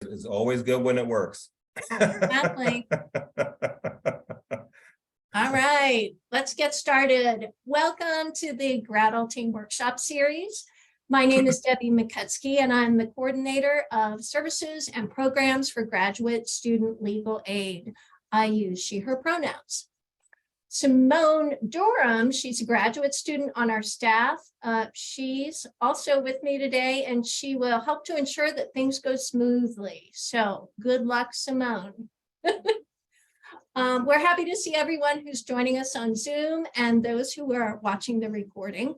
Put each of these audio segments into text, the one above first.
It's always good when it works. Exactly. All right, let's get started. Welcome to the GRadulting Workshop Series. My name is Debbie McCutsky, and I'm the coordinator of services and programs for graduate student legal aid. I use she, her pronouns. Simone Durham, she's a graduate student on our staff. She's also with me today, and she will help to ensure that things go smoothly. So good luck, Simone. We're happy to see everyone who's joining us on Zoom and those who are watching the recording.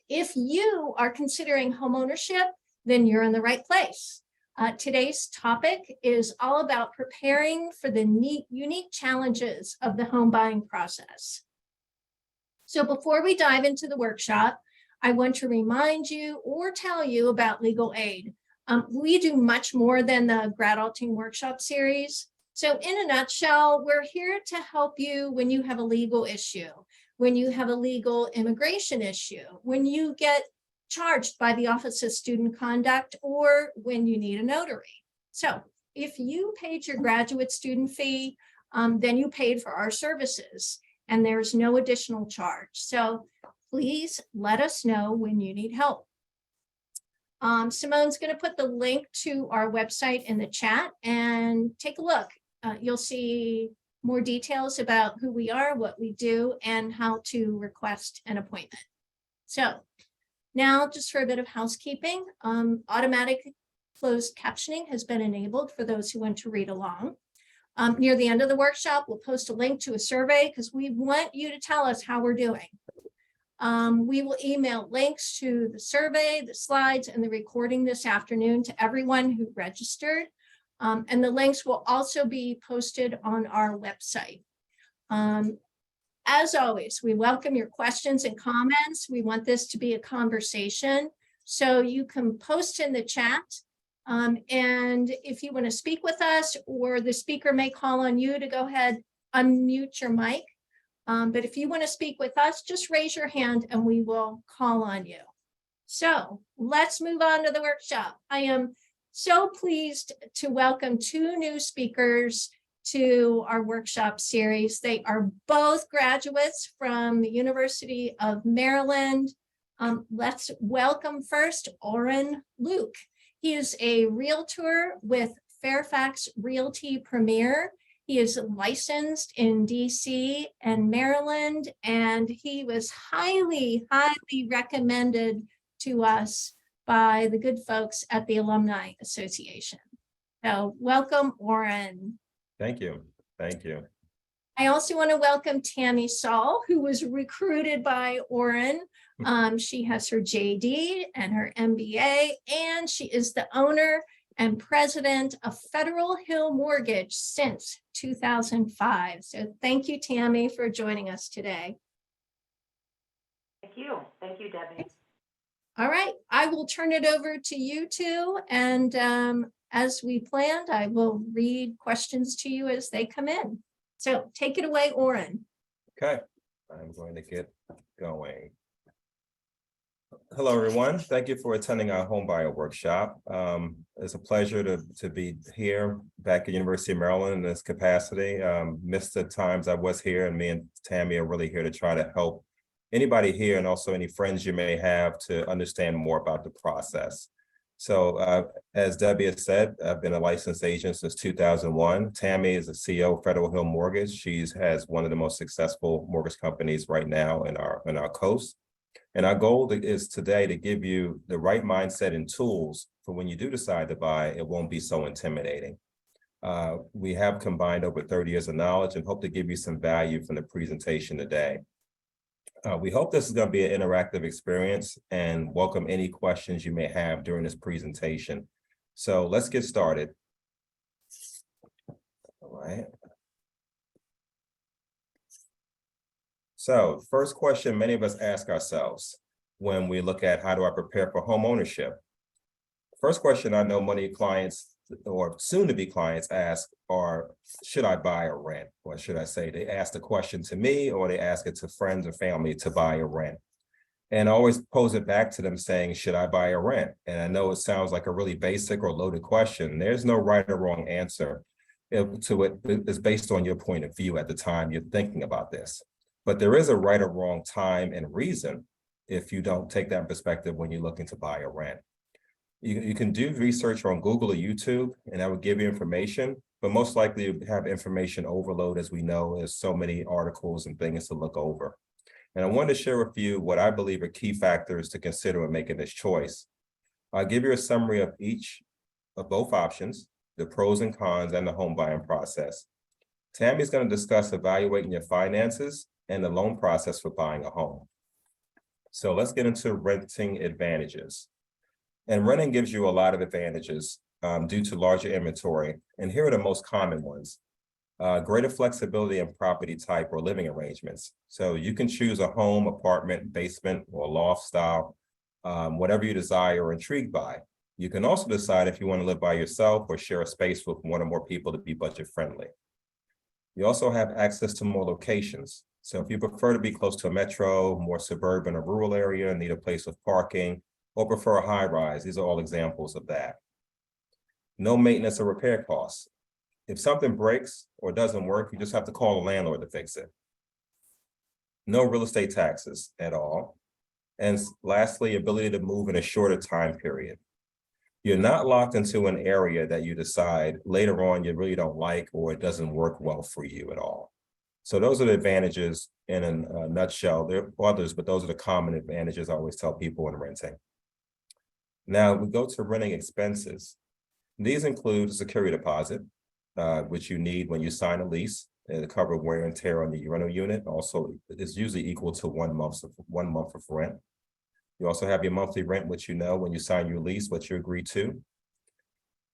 If you are considering homeownership, then you're in the right place. Today's topic is all about preparing for the unique challenges of the home buying process. So before we dive into the workshop, I want to remind you or tell you about legal aid. We do much more than the GRadulting Workshop Series. So in a nutshell, we're here to help you when you have a legal issue, when you have a legal immigration issue, when you get charged by the Office of Student Conduct, or when you need a notary. So if you paid your graduate student fee, then you paid for our services and there's no additional charge. So please let us know when you need help. Simone's going to put the link to our website in the chat and take a look. You'll see more details about who we are, what we do, and how to request an appointment. So now, just for a bit of housekeeping, automatic closed captioning has been enabled for those who want to read along. Near the end of the workshop, we'll post a link to a survey because we want you to tell us how we're doing. We will email links to the survey, the slides, and the recording this afternoon to everyone who registered. And the links will also be posted on our website. As always, we welcome your questions and comments. We want this to be a conversation. So you can post in the chat. And if you want to speak with us, or the speaker may call on you to go ahead, unmute your mic. But if you want to speak with us, just raise your hand and we will call on you. So let's move on to the workshop. I am so pleased to welcome two new speakers to our workshop series. They are both graduates from the University of Maryland. Let's welcome first Oren Luke. He is a realtor with Fairfax Realty Premier. He is licensed in DC and Maryland, and he was highly recommended to us by the good folks at the Alumni Association. So welcome, Oren. Thank you. Thank you. I also want to welcome Tammy Saul, who was recruited by Oren. She has her JD and her MBA, and she is the owner and president of Federal Hill Mortgage since 2005. So thank you, Tammy, for joining us today. Thank you. Thank you, Debbie. All right, I will turn it over to you two. And as we planned, I will read questions to you as they come in. So take it away, Oren. Okay, I'm going to get going. Hello, everyone. Thank you for attending our homebuyer workshop. It's a pleasure to be here back at University of Maryland in this capacity. Missed the times I was here, and me and Tammy are really here to try to help anybody here and also any friends you may have to understand more about the process. So as Debbie has said, I've been a licensed agent since 2001. Tammy is the CEO of Federal Hill Mortgage. She has one of the most successful mortgage companies right now in our coast. And our goal is today to give you the right mindset and tools for when you do decide to buy, it won't be so intimidating. We have combined over 30 years of knowledge and hope to give you some value from the presentation today. We hope this is going to be an interactive experience and welcome any questions you may have during this presentation. So let's get started. All right. So first question many of us ask ourselves when we look at how do I prepare for home ownership? First question I know many clients or soon to be clients ask are, should I buy or rent? Or should I say they ask the question to me or they ask it to friends or family to buy or rent? And I always pose it back to them saying, should I buy or rent? And I know it sounds like a really basic or loaded question. There's no right or wrong answer to it. It's based on your point of view at the time you're thinking about this. But there is a right or wrong time and reason if you don't take that perspective when you're looking to buy or rent. You can do research on Google or YouTube, and that would give you information, but most likely you have information overload. As we know, there's so many articles and things to look over. And I wanted to share with you what I believe are key factors to consider when making this choice. I'll give you a summary of each of both options, the pros and cons, and the home buying process. Tammy's going to discuss evaluating your finances and the loan process for buying a home. So let's get into renting advantages. And renting gives you a lot of advantages due to larger inventory. And here are the most common ones. Greater flexibility in property type or living arrangements. So you can choose a home, apartment, basement, or loft style, whatever you desire or intrigued by. You can also decide if you want to live by yourself or share a space with one or more people to be budget friendly. You also have access to more locations. So if you prefer to be close to a metro, more suburban or rural area, need a place with parking, or prefer a high rise, these are all examples of that. No maintenance or repair costs. If something breaks or doesn't work, you just have to call a landlord to fix it. No real estate taxes at all. And lastly, ability to move in a shorter time period. You're not locked into an area that you decide later on you really don't like or it doesn't work well for you at all. So those are the advantages in a nutshell. There are others, but those are the common advantages I always tell people in renting. Now we go to renting expenses. These include a security deposit, which you need when you sign a lease to cover wear and tear on the rental unit. Also, it's usually equal to 1 month of rent. You also have your monthly rent, which you know when you sign your lease, what you agree to.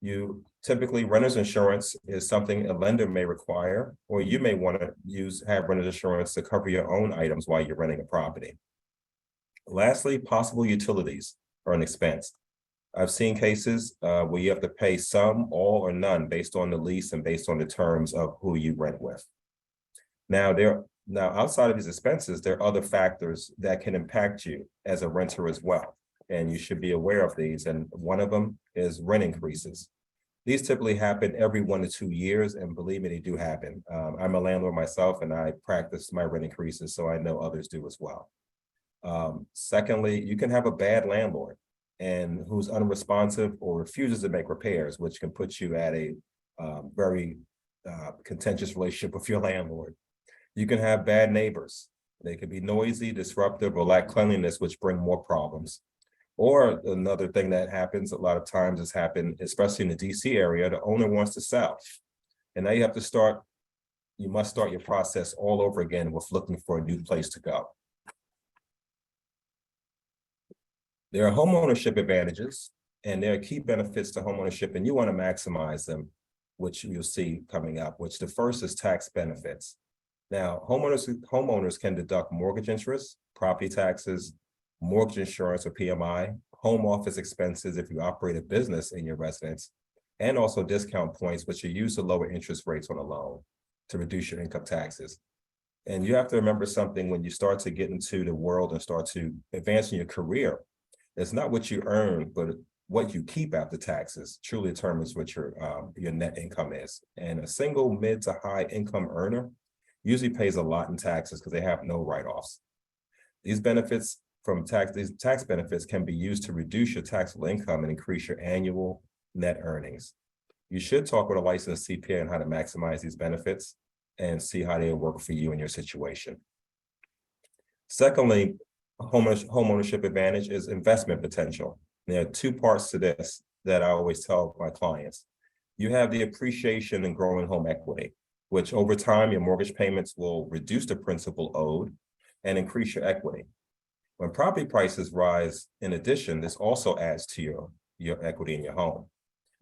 You typically, renter's insurance is something a lender may require, or you may want to have renter's insurance to cover your own items while you're renting a property. Lastly, possible utilities are an expense. I've seen cases where you have to pay some, all, or none based on the lease and based on the terms of who you rent with. Now, outside of these expenses, there are other factors that can impact you as a renter as well. And you should be aware of these. And one of them is rent increases. These typically happen every 1 to 2 years. And believe me, they do happen. I'm a landlord myself and I practice my rent increases, so I know others do as well. Secondly, you can have a bad landlord and who's unresponsive or refuses to make repairs, which can put you at a very contentious relationship with your landlord. You can have bad neighbors. They could be noisy, disruptive, or lack cleanliness, which bring more problems. Or another thing that happens a lot of times has happened, especially in the DC area, the owner wants to sell. And now you must start your process all over again with looking for a new place to go. There are homeownership advantages, and there are key benefits to homeownership, and you want to maximize them, which you'll see coming up, which the first is tax benefits. Now, homeowners can deduct mortgage interest, property taxes, mortgage insurance or PMI, home office expenses if you operate a business in your residence, and also discount points, which are used to lower interest rates on a loan to reduce your income taxes. And you have to remember something when you start to get into the world and start to advance in your career. It's not what you earn, but what you keep after taxes truly determines what your net income is. And a single mid to high income earner usually pays a lot in taxes because they have no write-offs. These tax benefits can be used to reduce your taxable income and increase your annual net earnings. You should talk with a licensed CPA on how to maximize these benefits and see how they work for you in your situation. Secondly, homeownership advantage is investment potential. There are 2 parts to this that I always tell my clients. You have the appreciation and growing home equity, which over time, your mortgage payments will reduce the principal owed and increase your equity. When property prices rise, in addition, this also adds to your equity in your home.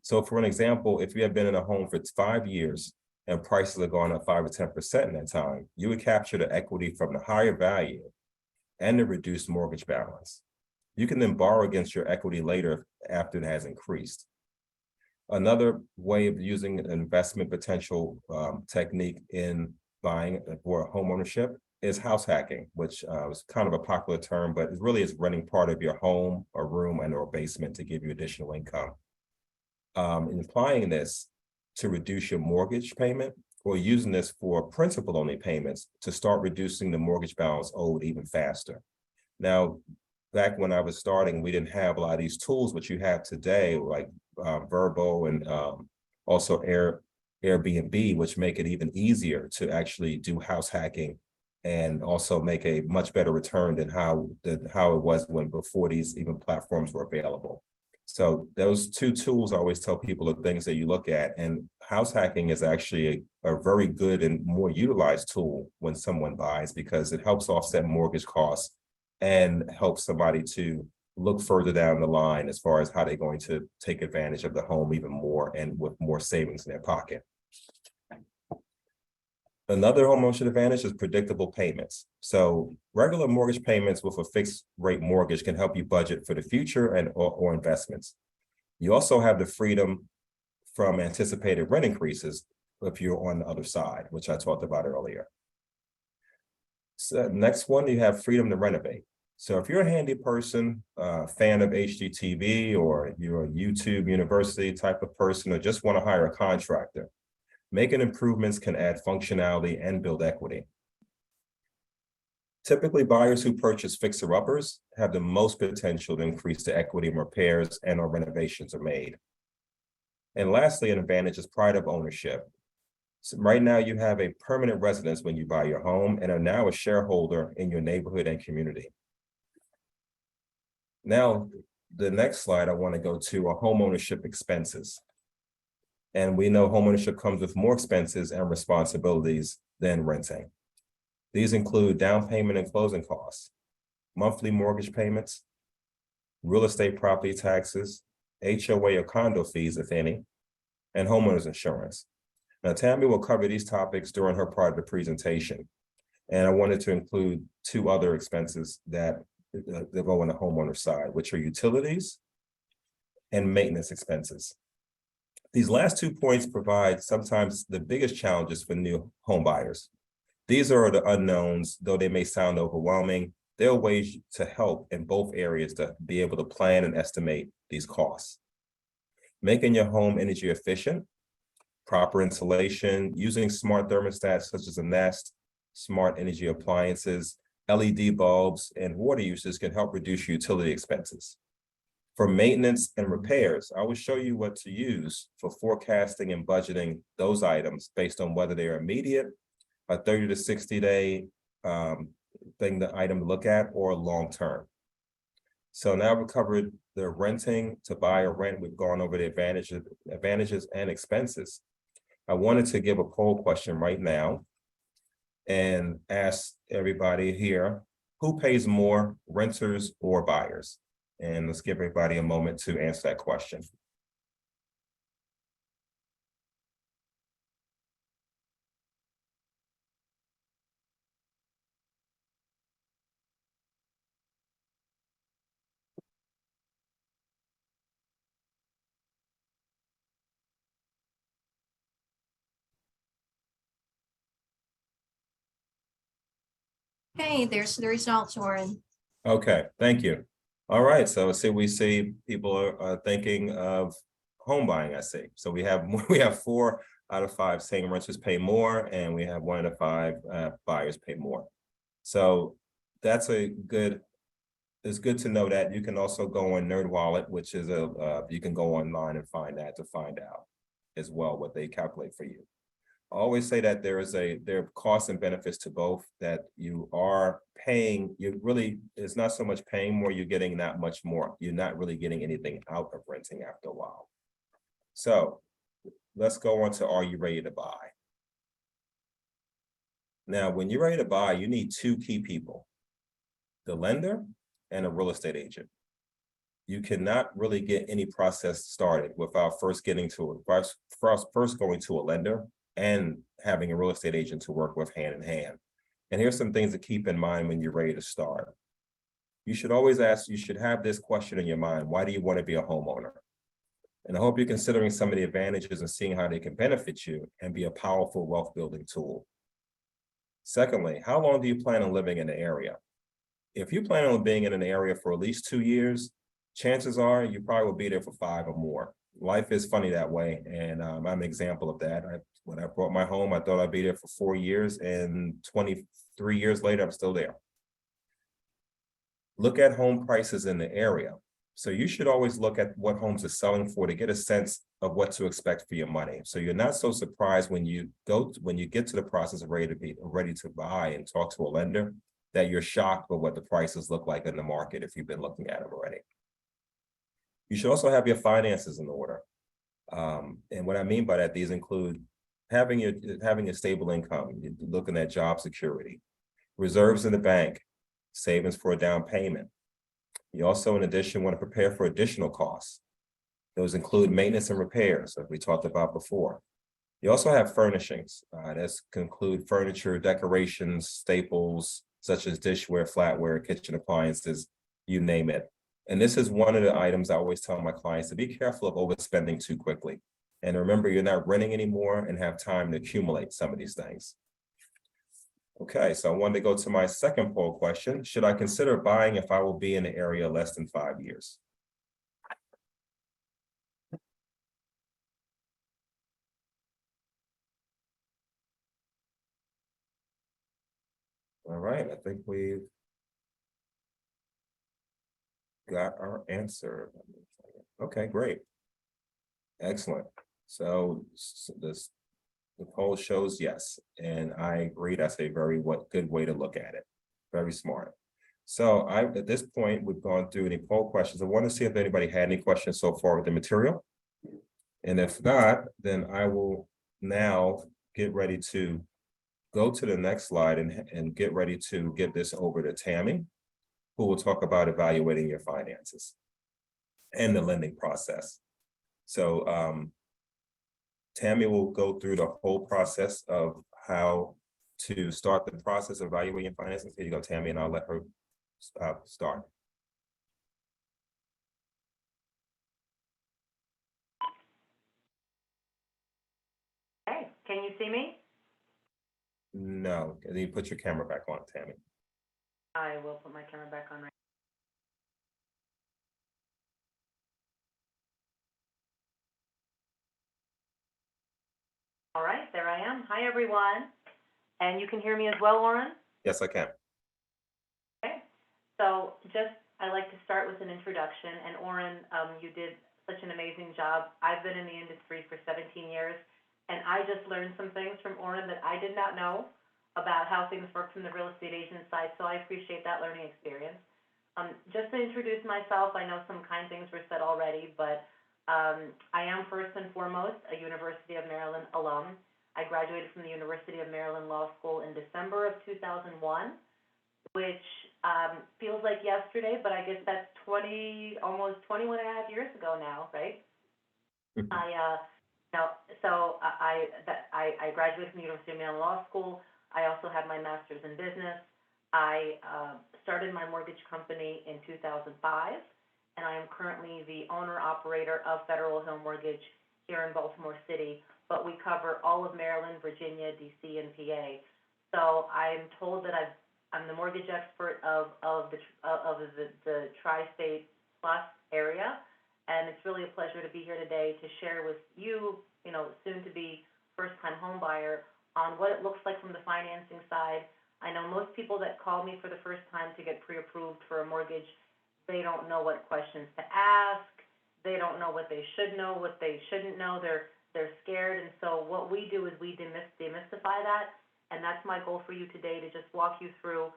So for an example, if you have been in a home for 5 years and prices have gone up 5 or 10% in that time, you would capture the equity from the higher value and the reduced mortgage balance. You can then borrow against your equity later after it has increased. Another way of using an investment potential technique in buying for homeownership is house hacking, which is kind of a popular term, but it really is renting part of your home, a room, and or basement to give you additional income. And applying this to reduce your mortgage payment, or using this for principal-only payments to start reducing the mortgage balance owed even faster. Now, back when I was starting, we didn't have a lot of these tools, which you have today, like Verbo and also Airbnb, which make it even easier to actually do house hacking and also make a much better return than how it was when before these even platforms were available. So those two tools, I always tell people, are things that you look at, and house hacking is actually a very good and more utilized tool when someone buys, because it helps offset mortgage costs and helps somebody to look further down the line as far as how they're going to take advantage of the home even more and with more savings in their pocket. Another homeownership advantage is predictable payments. So regular mortgage payments with a fixed rate mortgage can help you budget for the future and or investments. You also have the freedom from anticipated rent increases if you're on the other side, which I talked about earlier. So next one, you have freedom to renovate. So if you're a handy person, fan of HGTV, or you're a YouTube University type of person, or just want to hire a contractor, making improvements can add functionality and build equity. Typically, buyers who purchase fixer-uppers have the most potential to increase the equity in repairs and or renovations are made. And lastly, an advantage is pride of ownership. So right now, you have a permanent residence when you buy your home and are now a shareholder in your neighborhood and community. Now, the next slide I want to go to are homeownership expenses. And we know homeownership comes with more expenses and responsibilities than renting. These include down payment and closing costs, monthly mortgage payments, real estate property taxes, HOA or condo fees, if any, and homeowners insurance. Now, Tammy will cover these topics during her part of the presentation. And I wanted to include two other expenses that go on the homeowner side, which are utilities and maintenance expenses. These last 2 points provide sometimes the biggest challenges for new home buyers. These are the unknowns, though they may sound overwhelming. There are ways to help in both areas to be able to plan and estimate these costs. Making your home energy efficient, proper insulation, using smart thermostats such as a Nest, smart energy appliances, LED bulbs, and water uses can help reduce utility expenses. For maintenance and repairs, I will show you what to use for forecasting and budgeting those items based on whether they're immediate, a 30 to 60 day item to look at, or long-term. So now we've covered the renting to buy or rent. We've gone over the advantages and expenses. I wanted to give a poll question right now and ask everybody here, who pays more, renters or buyers? And let's give everybody a moment to answer that question. Okay, there's the results, Oren. Okay, thank you. All right, so we see people are thinking of home buying, I see. So we have 4 out of 5 saying renters pay more, and we have 1 out of 5 buyers pay more. So that's it's good to know that. You can also go on NerdWallet, which is you can go online and find that to find out as well what they calculate for you. I always say that there are costs and benefits to both, that you are paying, it's not so much paying more, you're getting that much more. You're not really getting anything out of renting after a while. So let's go on to, are you ready to buy? Now, when you're ready to buy, you need 2 key people, the lender and a real estate agent. You cannot really get any process started without first going to a lender and having a real estate agent to work with hand in hand. And here's some things to keep in mind when you're ready to start. You should have this question in your mind: why do you want to be a homeowner? And I hope you're considering some of the advantages and seeing how they can benefit you and be a powerful wealth building tool. Secondly, how long do you plan on living in the area? If you plan on being in an area for at least 2 years, chances are you probably will be there for 5 or more. Life is funny that way, and I'm an example of that. When I bought my home, I thought I'd be there for 4 years, and 23 years later, I'm still there. Look at home prices in the area. So you should always look at what homes are selling for to get a sense of what to expect for your money. So you're not so surprised when you get to the process of ready to buy and talk to a lender, that you're shocked by what the prices look like in the market if you've been looking at them already. You should also have your finances in order. And what I mean by that, these include having a stable income, you're looking at job security, reserves in the bank, savings for a down payment. You also, in addition, want to prepare for additional costs. Those include maintenance and repairs, as we talked about before. You also have furnishings. That can include furniture, decorations, staples, such as dishware, flatware, kitchen appliances, you name it. And this is one of the items I always tell my clients to be careful of overspending too quickly. And remember, you're not renting anymore and have time to accumulate some of these things. Okay, so I wanted to go to my second poll question. Should I consider buying if I will be in the area less than 5 years? All right, I think we've got our answer. Okay, great. Excellent. So the poll shows yes, and I agree. That's a very good way to look at it. Very smart. So at this point, we've gone through any poll questions. I want to see if anybody had any questions so far with the material. And if not, then I will now get ready to go to the next slide and get ready to get this over to Tammy, who will talk about evaluating your finances and the lending process. So Tammy will go through the whole process of how to start the process of evaluating finances. Here you go, Tammy, and I'll let her start. Hey, can you see me? No, and then you put your camera back on, Tammy. I will put my camera back on right. All right, there I am. Hi, everyone. And you can hear me as well, Lauren? Yes, I can. Okay. So I like to start with an introduction. And Oren, you did such an amazing job. I've been in the industry for 17 years, and I just learned some things from Oren that I did not know about how things work from the real estate agent side, so I appreciate that learning experience. Just to introduce myself, I know some kind things were said already, but I am first and foremost a University of Maryland alum. I graduated from the University of Maryland Law School in December of 2001, which feels like yesterday, but I guess that's almost 21 and a half years ago now, right? I graduated from the University of Maryland Law School. I also have my master's in business. I started my mortgage company in 2005, and I am currently the owner-operator of Federal Hill Mortgage here in Baltimore City, but we cover all of Maryland, Virginia, DC, and PA. So I'm told that I'm the mortgage expert of the tri-state plus area, and it's really a pleasure to be here today to share with you, soon to be first-time home buyer, on what it looks like from the financing side. I know most people that call me for the first time to get pre-approved for a mortgage, they don't know what questions to ask. They don't know what they should know, what they shouldn't know. They're scared, and so what we do is we demystify that, and that's my goal for you today, to just walk you through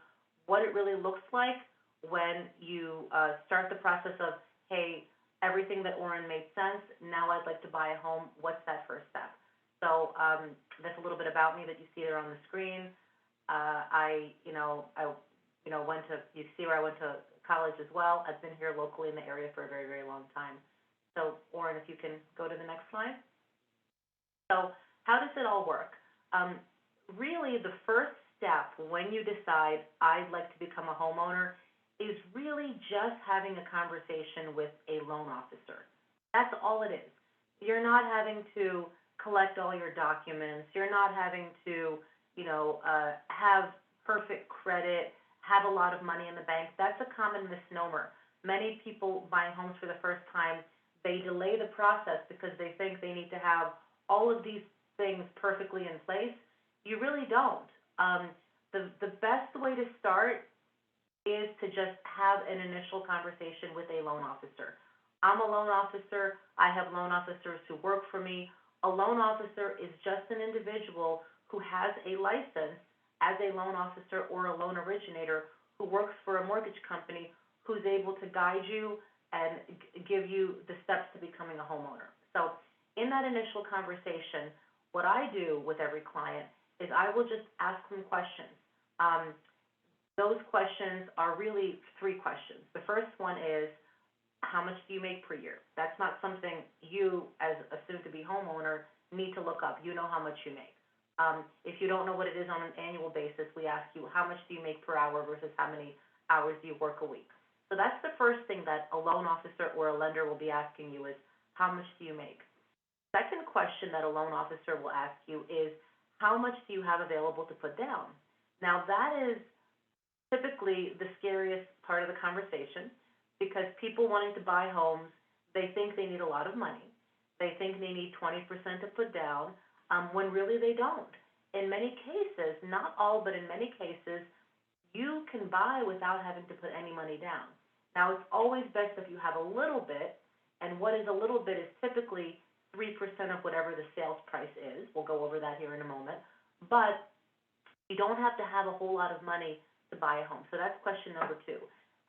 what it really looks like when you start the process of, hey, everything that Oren made sense, now I'd like to buy a home, what's that first step? So that's a little bit about me that you see there on the screen. You see where I went to college as well. I've been here locally in the area for a very, very long time. So Oren, if you can go to the next slide. So how does it all work? Really, the first step when you decide I'd like to become a homeowner is really just having a conversation with a loan officer. That's all it is. You're not having to collect all your documents. You're not having to, have perfect credit, have a lot of money in the bank. That's a common misnomer. Many people buy homes for the first time. They delay the process because they think they need to have all of these things perfectly in place. You really don't. The best way to start is to just have an initial conversation with a loan officer. I'm a loan officer. I have loan officers who work for me. A loan officer is just an individual who has a license as a loan officer or a loan originator who works for a mortgage company who's able to guide you and give you the steps to becoming a homeowner. So in that initial conversation, what I do with every client is I will just ask them questions. Those questions are really three questions. The first one is, how much do you make per year? That's not something you, as a soon-to-be homeowner, need to look up. You know how much you make. If you don't know what it is on an annual basis, we ask you, how much do you make per hour versus how many hours do you work a week? So that's the first thing that a loan officer or a lender will be asking you is, how much do you make? Second question that a loan officer will ask you is, how much do you have available to put down? Now, that is typically the scariest part of the conversation because people wanting to buy homes, they think they need a lot of money. They think they need 20% to put down, when really they don't. In many cases, not all, but in many cases, you can buy without having to put any money down. Now, it's always best if you have a little bit, and what is a little bit is typically 3% of whatever the sales price is. We'll go over that here in a moment. But you don't have to have a whole lot of money to buy a home. So that's question number 2.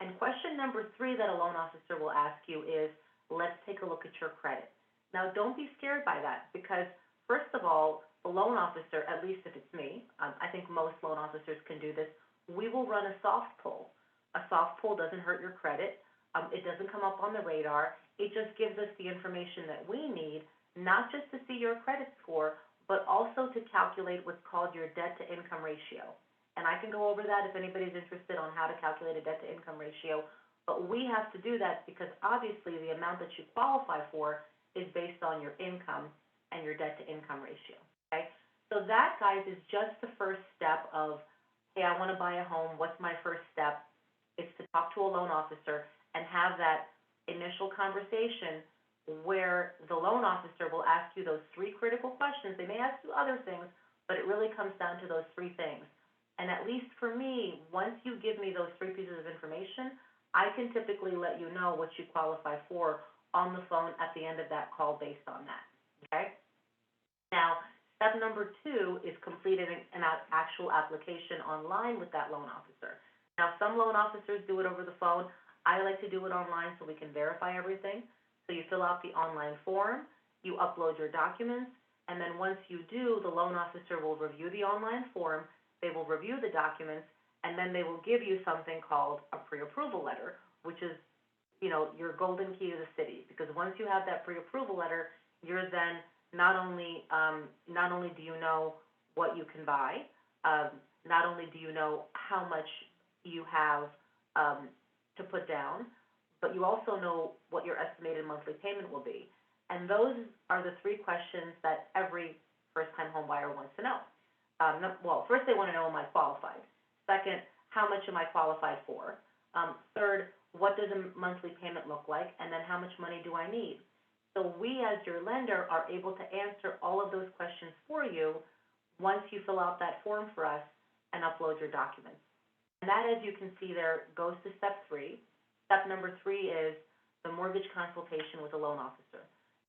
And question number 3 that a loan officer will ask you is, let's take a look at your credit. Now, don't be scared by that because, first of all, the loan officer, at least if it's me, I think most loan officers can do this, we will run a soft pull. A soft pull doesn't hurt your credit. It doesn't come up on the radar. It just gives us the information that we need, not just to see your credit score, but also to calculate what's called your debt-to-income ratio. And I can go over that if anybody's interested on how to calculate a debt-to-income ratio. But we have to do that because obviously the amount that you qualify for is based on your income and your debt-to-income ratio, okay? So that, guys, is just the first step of, hey, I want to buy a home. What's my first step? It's to talk to a loan officer and have that initial conversation where the loan officer will ask you those 3 critical questions. They may ask you other things, but it really comes down to those 3 things. And at least for me, once you give me those 3 pieces of information, I can typically let you know what you qualify for on the phone at the end of that call based on that, okay? Now, step number 2 is completing an actual application online with that loan officer. Now, some loan officers do it over the phone. I like to do it online so we can verify everything. So you fill out the online form, you upload your documents, and then once you do, the loan officer will review the online form, they will review the documents, and then they will give you something called a pre-approval letter, which is, your golden key to the city. Because once you have that pre-approval letter, you're then not only do you know what you can buy, not only do you know how much you have to put down, but you also know what your estimated monthly payment will be. And those are the 3 questions that every first-time home buyer wants to know. Well, first they want to know, am I qualified? Second, how much am I qualified for? Third, what does a monthly payment look like? And then how much money do I need? So we, as your lender, are able to answer all of those questions for you once you fill out that form for us and upload your documents. And that, as you can see there, goes to step 3. Step number 3 is the mortgage consultation with a loan officer.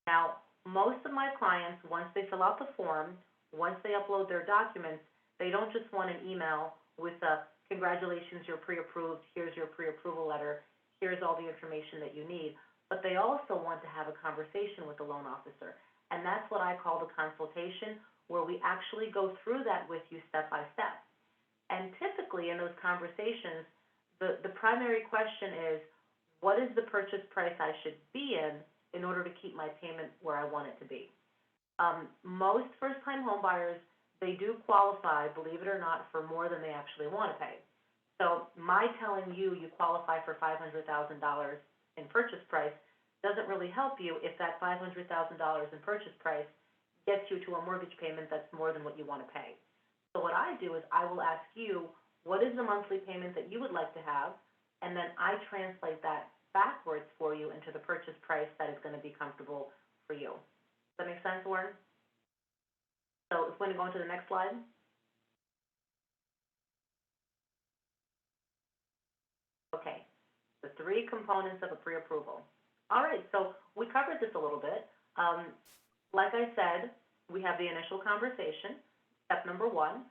Now, most of my clients, once they fill out the form, once they upload their documents, they don't just want an email with a, congratulations, you're pre-approved, here's your pre-approval letter, here's all the information that you need, but they also want to have a conversation with the loan officer. And that's what I call the consultation, where we actually go through that with you step by step. And typically in those conversations, the primary question is, what is the purchase price I should be in order to keep my payment where I want it to be? Most first-time home buyers, they do qualify, believe it or not, for more than they actually want to pay. So my telling you qualify for $500,000 in purchase price doesn't really help you if that $500,000 in purchase price gets you to a mortgage payment that's more than what you want to pay. So what I do is I will ask you, what is the monthly payment that you would like to have? And then I translate that backwards for you into the purchase price that is going to be comfortable for you. Does that make sense, Warren? So if we're going to go into the next slide. Okay, the three components of a pre-approval. All right, so we covered this a little bit. Like I said, we have the initial conversation, step number one.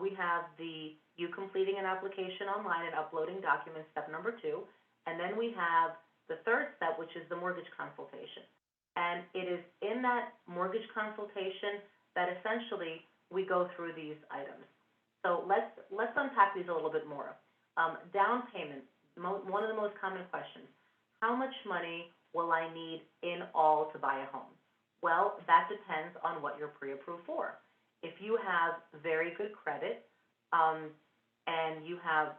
We have you completing an application online and uploading documents, step number two. And then we have the third step, which is the mortgage consultation. And it is in that mortgage consultation that essentially we go through these items. So let's unpack these a little bit more. Down payment, one of the most common questions. How much money will I need in all to buy a home? Well, that depends on what you're pre-approved for. If you have very good credit, and you have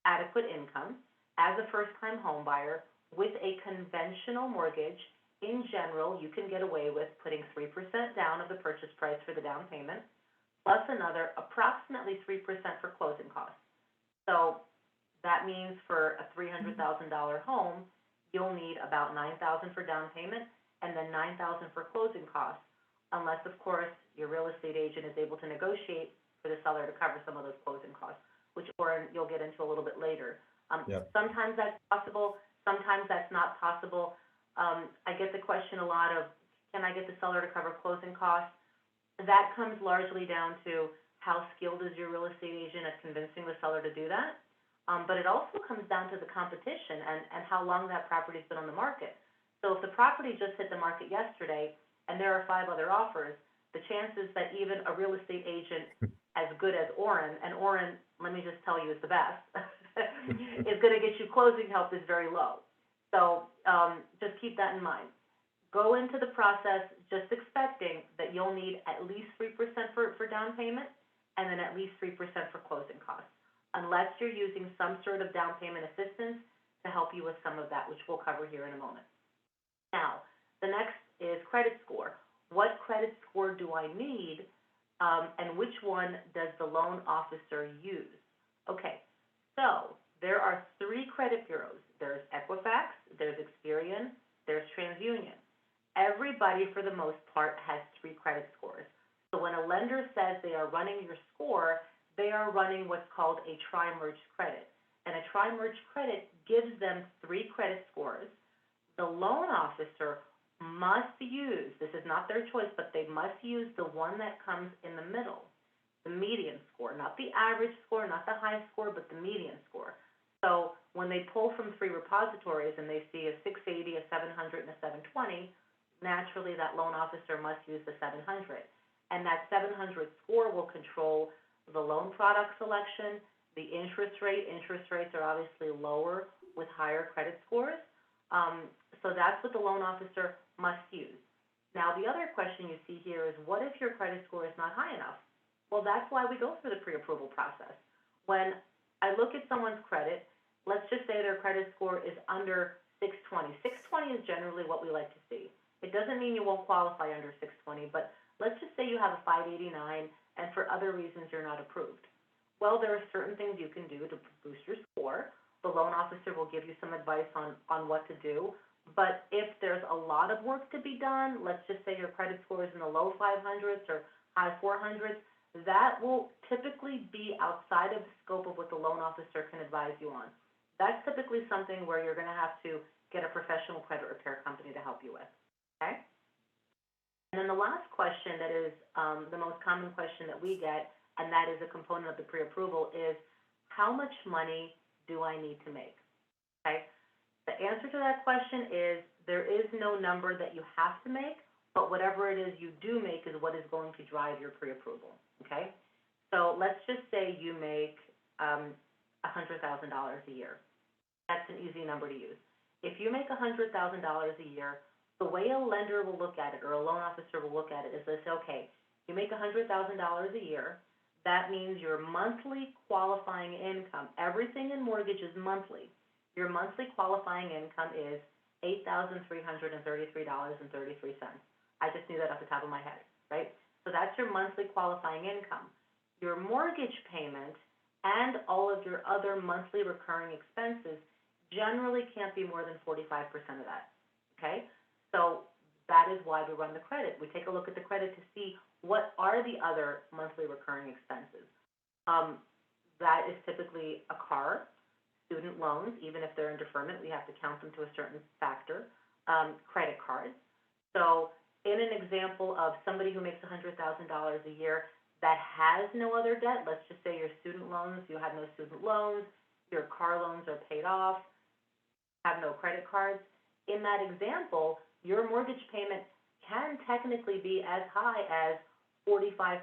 adequate income, as a first-time home buyer, with a conventional mortgage, in general, you can get away with putting 3% down of the purchase price for the down payment, plus another approximately 3% for closing costs. So that means for a $300,000 home, you'll need about $9,000 for down payment and then $9,000 for closing costs, unless, of course, your real estate agent is able to negotiate for the seller to cover some of those closing costs, which Warren, you'll get into a little bit later. Yep. Sometimes that's possible, sometimes that's not possible. I get the question a lot of, can I get the seller to cover closing costs? That comes largely down to how skilled is your real estate agent at convincing the seller to do that. But it also comes down to the competition and how long that property's been on the market. So if the property just hit the market yesterday and there are 5 other offers, the chances that even a real estate agent as good as Orrin, and Orrin, let me just tell you, is the best, is going to get you closing help is very low. So just keep that in mind. Go into the process just expecting that you'll need at least 3% for down payment and then at least 3% for closing costs, unless you're using some sort of down payment assistance to help you with some of that, which we'll cover here in a moment. Now, the next is credit score. What credit score do I need, and which one does the loan officer use? Okay, so there are 3 credit bureaus. There's Equifax, there's Experian, there's TransUnion. Everybody, for the most part, has 3 credit scores. So when a lender says they are running your score, they are running what's called a tri-merged credit. And a tri-merged credit gives them 3 credit scores. The loan officer must use, this is not their choice, but they must use the one that comes in the middle, the median score, not the average score, not the high score, but the median score. So when they pull from 3 repositories and they see a 680, a 700, and a 720, naturally that loan officer must use the 700. And that 700 score will control the loan product selection, the interest rate. Interest rates are obviously lower with higher credit scores. So that's what the loan officer must use. Now, the other question you see here is, what if your credit score is not high enough? Well, that's why we go through the pre-approval process. When I look at someone's credit, let's just say their credit score is under 620. 620 is generally what we like to see. It doesn't mean you won't qualify under 620, but let's just say you have a 589 and for other reasons you're not approved. Well, there are certain things you can do to boost your score. The loan officer will give you some advice on what to do. But if there's a lot of work to be done, let's just say your credit score is in the low 500s or high 400s, that will typically be outside of the scope of what the loan officer can advise you on. That's typically something where you're going to have to get a professional credit repair company to help you with, okay? And then the last question that is the most common question that we get, and that is a component of the pre-approval, is how much money do I need to make, okay? The answer to that question is there is no number that you have to make, but whatever it is you do make is what is going to drive your pre-approval, okay? So let's just say you make $100,000 a year. That's an easy number to use. If you make $100,000 a year, the way a lender will look at it or a loan officer will look at it is they say, okay, you make $100,000 a year, that means your monthly qualifying income, everything in mortgage is monthly. Your monthly qualifying income is $8,333.33. I just knew that off the top of my head, right? So that's your monthly qualifying income. your mortgage payment and all of your other monthly recurring expenses generally can't be more than 45% of that, okay? So that is why we run the credit. We take a look at the credit to see what are the other monthly recurring expenses. That is typically a car, student loans, even if they're in deferment, we have to count them to a certain factor, credit cards. So in an example of somebody who makes $100,000 a year that has no other debt, let's just say your student loans, you have no student loans, your car loans are paid off, have no credit cards. In that example, your mortgage payment can technically be as high as 45%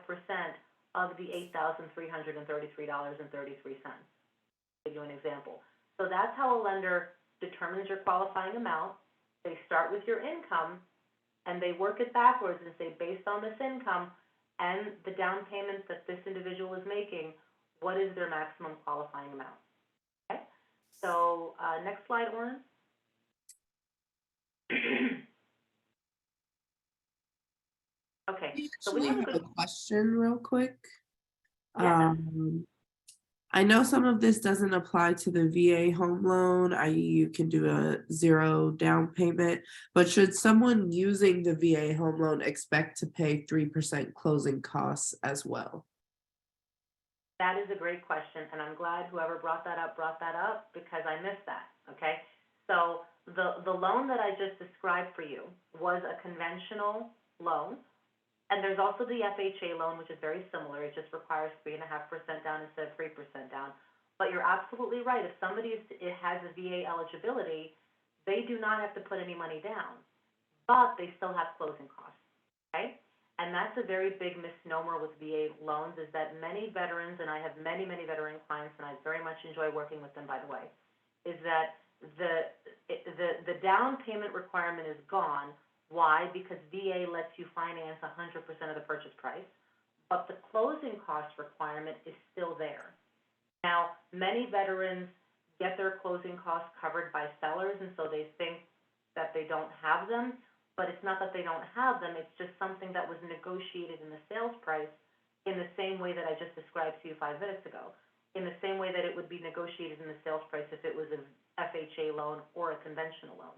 of the $8,333.33. To give you an example. So that's how a lender determines your qualifying amount. They start with your income, and they work it backwards and say, based on this income and the down payment that this individual is making, what is their maximum qualifying amount? Okay? So next slide, Oren. Okay, so we Actually have a have good, a question real quick. Yeah. I know some of this doesn't apply to the VA home loan, i.e. you can do a 0 down payment, but should someone using the VA home loan expect to pay 3% closing costs as well? that is a great question, and I'm glad whoever brought that up because I missed that, okay? So the loan that I just described for you was a conventional loan, and there's also the FHA loan, which is very similar. It just requires 3.5% down instead of 3% down. But you're absolutely right. If somebody has a VA eligibility, they do not have to put any money down, but they still have closing costs, okay? And that's a very big misnomer with VA loans, is that many veterans, and I have many, many veteran clients, and I very much enjoy working with them, by the way, is that the down payment requirement is gone. Why? Because VA lets you finance 100% of the purchase price, but the closing cost requirement is still there. Now, many veterans get their closing costs covered by sellers, and so they think that they don't have them, but it's not that they don't have them, it's just something that was negotiated in the sales price in the same way that I just described to you 5 minutes ago, in the same way that it would be negotiated in the sales price if it was an FHA loan or a conventional loan,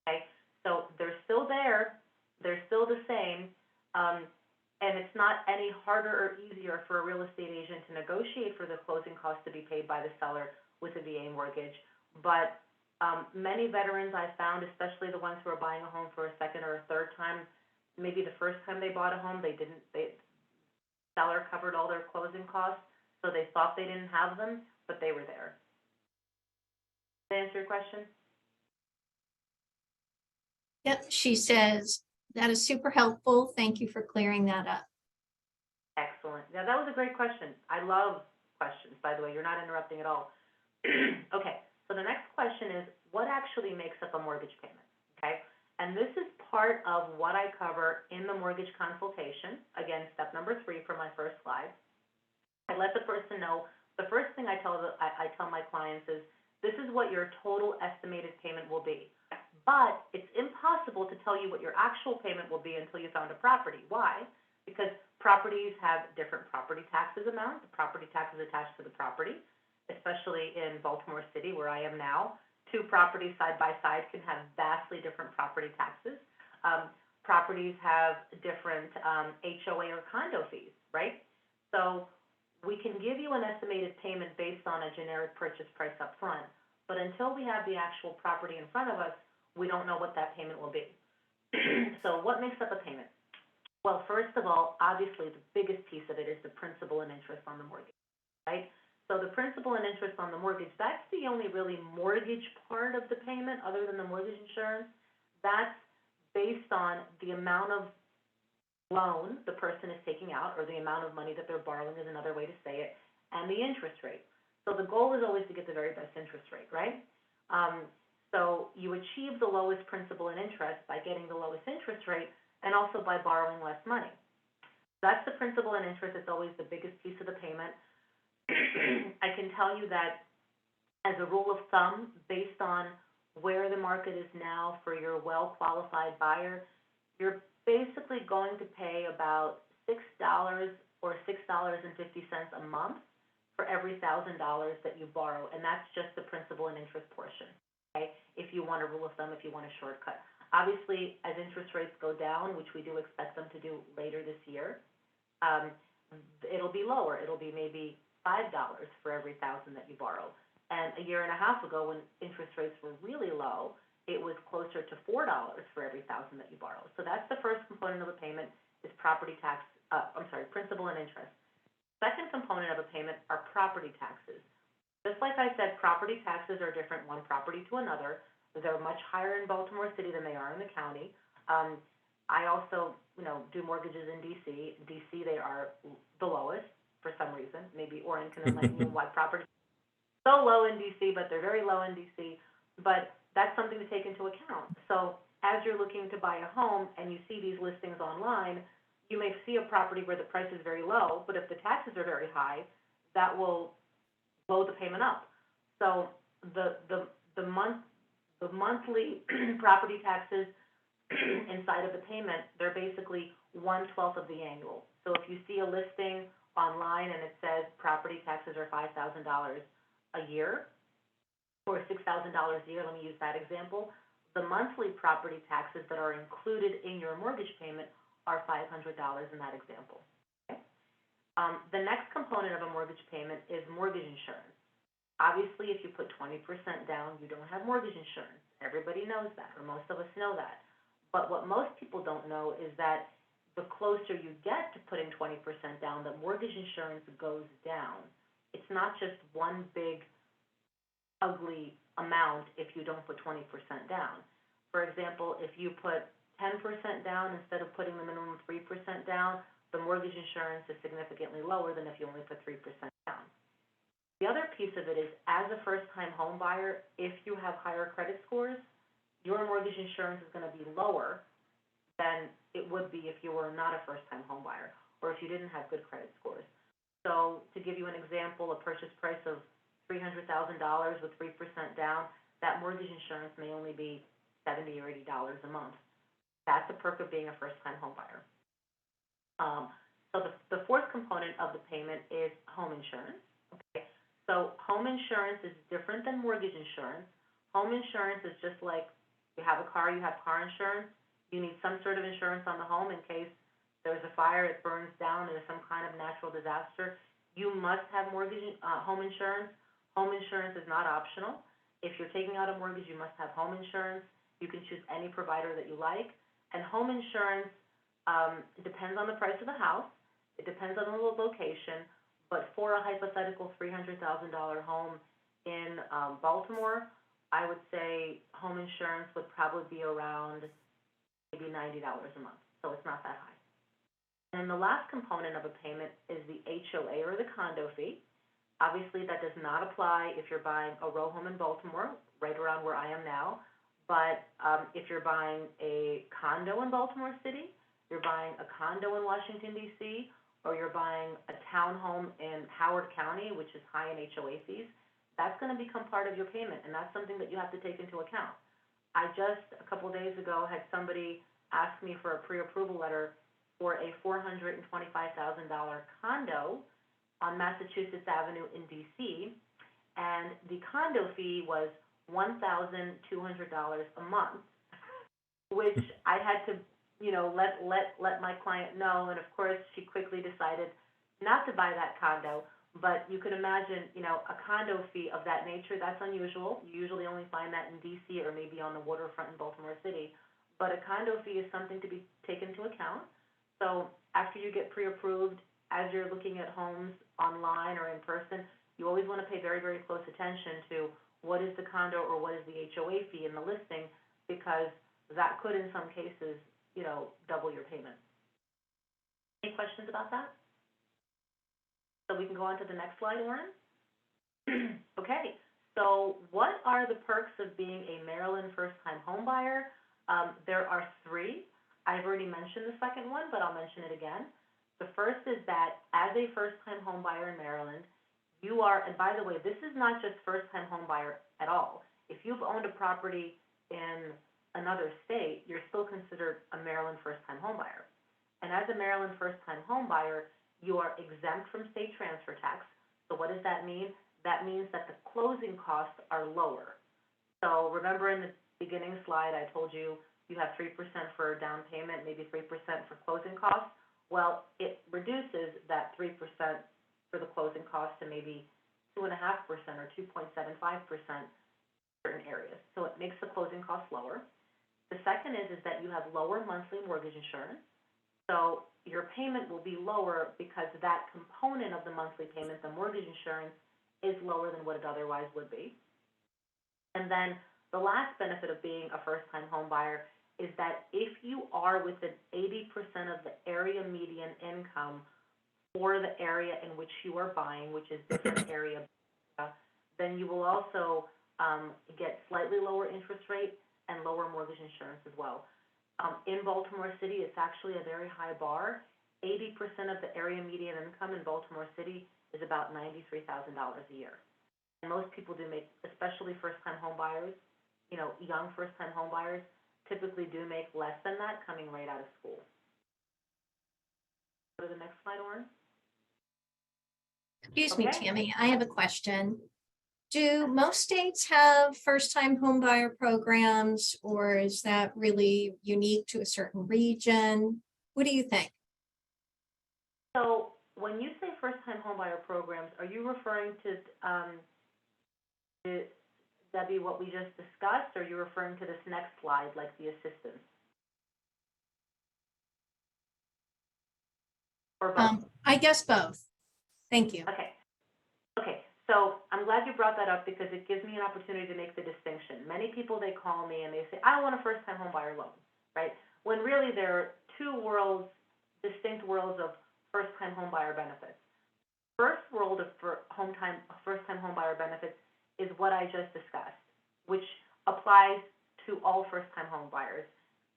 okay? So they're still there, they're still the same, and it's not any harder or easier for a real estate agent to negotiate for the closing costs to be paid by the seller with a VA mortgage. But many veterans I've found, especially the ones who are buying a home for a second or a third time, maybe the first time they bought a home, the seller covered all their closing costs, so they thought they didn't have them, but they were there. Did that answer your question? Yep, she says, that is super helpful. Thank you for clearing that up. Excellent. Yeah, that was a great question. I love questions, by the way. You're not interrupting at all. Okay, so the next question is, what actually makes up a mortgage payment? Okay, and this is part of what I cover in the mortgage consultation. Again, step number 3 for my first slide. I let the person know, the first thing I tell my clients is, this is what your total estimated payment will be. But it's impossible to tell you what your actual payment will be until you found a property. Why? Because properties have different property taxes amount. The property taxes attached to the property, especially in Baltimore City, where I am now. 2 properties side by side can have vastly different property taxes. Properties have different HOA or condo fees, right? So we can give you an estimated payment based on a generic purchase price up front, but until we have the actual property in front of us, we don't know what that payment will be. So what makes up a payment? Well, first of all, obviously the biggest piece of it is the principal and interest on the mortgage, right? So the principal and interest on the mortgage, that's the only really mortgage part of the payment other than the mortgage insurance. That's based on the amount of loan the person is taking out, or the amount of money that they're borrowing is another way to say it, and the interest rate. So the goal is always to get the very best interest rate, right? So you achieve the lowest principal and interest by getting the lowest interest rate and also by borrowing less money. That's the principal and interest. It's always the biggest piece of the payment. I can tell you that as a rule of thumb, based on where the market is now for your well-qualified buyer, you're basically going to pay about $6 or $6.50 a month for every $1,000 that you borrow, and that's just the principal and interest portion, okay? If you want a rule of thumb, if you want a shortcut. Obviously, as interest rates go down, which we do expect them to do later this year, it'll be lower. It'll be maybe $5 for every $1,000 that you borrow. And a year and a half ago, when interest rates were really low, it was closer to $4 for every $1,000 that you borrow. So that's the first component of a payment, is principal and interest. Second component of a payment are property taxes. Just like I said, property taxes are different one property to another. They're much higher in Baltimore City than they are in the county. I also, do mortgages in DC. DC, they are the lowest for some reason. Maybe Oren can enlighten you why property so low in DC, but they're very low in DC. But that's something to take into account. So as you're looking to buy a home and you see these listings online, you may see a property where the price is very low, but if the taxes are very high, that will blow the payment up. So the monthly property taxes inside of the payment, they're basically 1/12 of the annual. So if you see a listing online and it says property taxes are $5,000 a year, or $6,000 a year, let me use that example, the monthly property taxes that are included in your mortgage payment are $500 in that example. Okay? The next component of a mortgage payment is mortgage insurance. Obviously, if you put 20% down, you don't have mortgage insurance. Everybody knows that, or most of us know that. But what most people don't know is that the closer you get to putting 20% down, the mortgage insurance goes down. It's not just one big, ugly amount if you don't put 20% down. For example, if you put 10% down instead of putting the minimum 3% down, the mortgage insurance is significantly lower than if you only put 3% down. The other piece of it is, as a first-time home buyer, if you have higher credit scores, your mortgage insurance is going to be lower than it would be if you were not a first-time home buyer, or if you didn't have good credit scores. So to give you an example, a purchase price of $300,000 with 3% down, that mortgage insurance may only be $70 or $80 a month. That's a perk of being a first-time home buyer. So the fourth component of the payment is home insurance. Okay, so home insurance is different than mortgage insurance. Home insurance is just like you have a car, you have car insurance. You need some sort of insurance on the home in case there's a fire, it burns down, there's some kind of natural disaster. You must have home insurance. Home insurance is not optional. If you're taking out a mortgage, you must have home insurance. You can choose any provider that you like. And home insurance depends on the price of the house. It depends on the location. But for a hypothetical $300,000 home in Baltimore, I would say home insurance would probably be around maybe $90 a month. So it's not that high. And the last component of a payment is the HOA, or the condo fee. Obviously, that does not apply if you're buying a row home in Baltimore, right around where I am now. But if you're buying a condo in Baltimore City, you're buying a condo in Washington, D.C., or you're buying a townhome in Howard County, which is high in HOA fees, that's going to become part of your payment, and that's something that you have to take into account. I just, a couple days ago, had somebody ask me for a pre-approval letter for a $425,000 condo on Massachusetts Avenue in D.C., and the condo fee was $1,200 a month, which I had to, let my client know, and of course, she quickly decided not to buy that condo. But you can imagine, a condo fee of that nature, that's unusual. You usually only find that in D.C. or maybe on the waterfront in Baltimore City. But a condo fee is something to be taken into account. So after you get pre-approved, as you're looking at homes online or in person, you always want to pay very, very close attention to what is the condo or what is the HOA fee in the listing, because that could, in some cases, double your payment. Any questions about that? So we can go on to the next slide, Lauren. Okay, so what are the perks of being a Maryland first-time home buyer? There are three. I've already mentioned the second one, but I'll mention it again. The first is that as a first-time home buyer in Maryland, you are, and by the way, this is not just first-time home buyer at all. If you've owned a property in another state, you're still considered a Maryland first-time home buyer. And as a Maryland first-time home buyer, you are exempt from state transfer tax. So what does that mean? That means that the closing costs are lower. So remember in the beginning slide, I told you you have 3% for down payment, maybe 3% for closing costs. Well, it reduces that 3% for the closing cost to maybe 2.5% or 2.75% in certain areas. So it makes the closing costs lower. The second is that you have lower monthly mortgage insurance. So your payment will be lower because that component of the monthly payment, the mortgage insurance, is lower than what it otherwise would be. And then the last benefit of being a first-time home buyer is that if you are within 80% of the area median income for the area in which you are buying, which is different area, then you will also get slightly lower interest rate and lower mortgage insurance as well. In Baltimore City, it's actually a very high bar. 80% of the area median income in Baltimore City is about $93,000 a year. And most people do make, especially first-time home buyers, young first-time home buyers, typically do make less than that coming right out of school. Go to the next slide, Lauren. Excuse me, Okay. Tammy, I have a question. Do most states have first-time home buyer programs, or is that really unique to a certain region? What do you think? So when you say first-time homebuyer programs, are you referring to, Debbie, what we just discussed, or are you referring to this next slide, like the assistance? Or both? I guess both. Thank you. Okay. So I'm glad you brought that up because it gives me an opportunity to make the distinction. Many people, they call me and they say, I want a first-time homebuyer loan, right? When really there are two worlds, distinct worlds of first-time homebuyer benefits. First world of first-time homebuyer benefits is what I just discussed, which applies to all first-time homebuyers,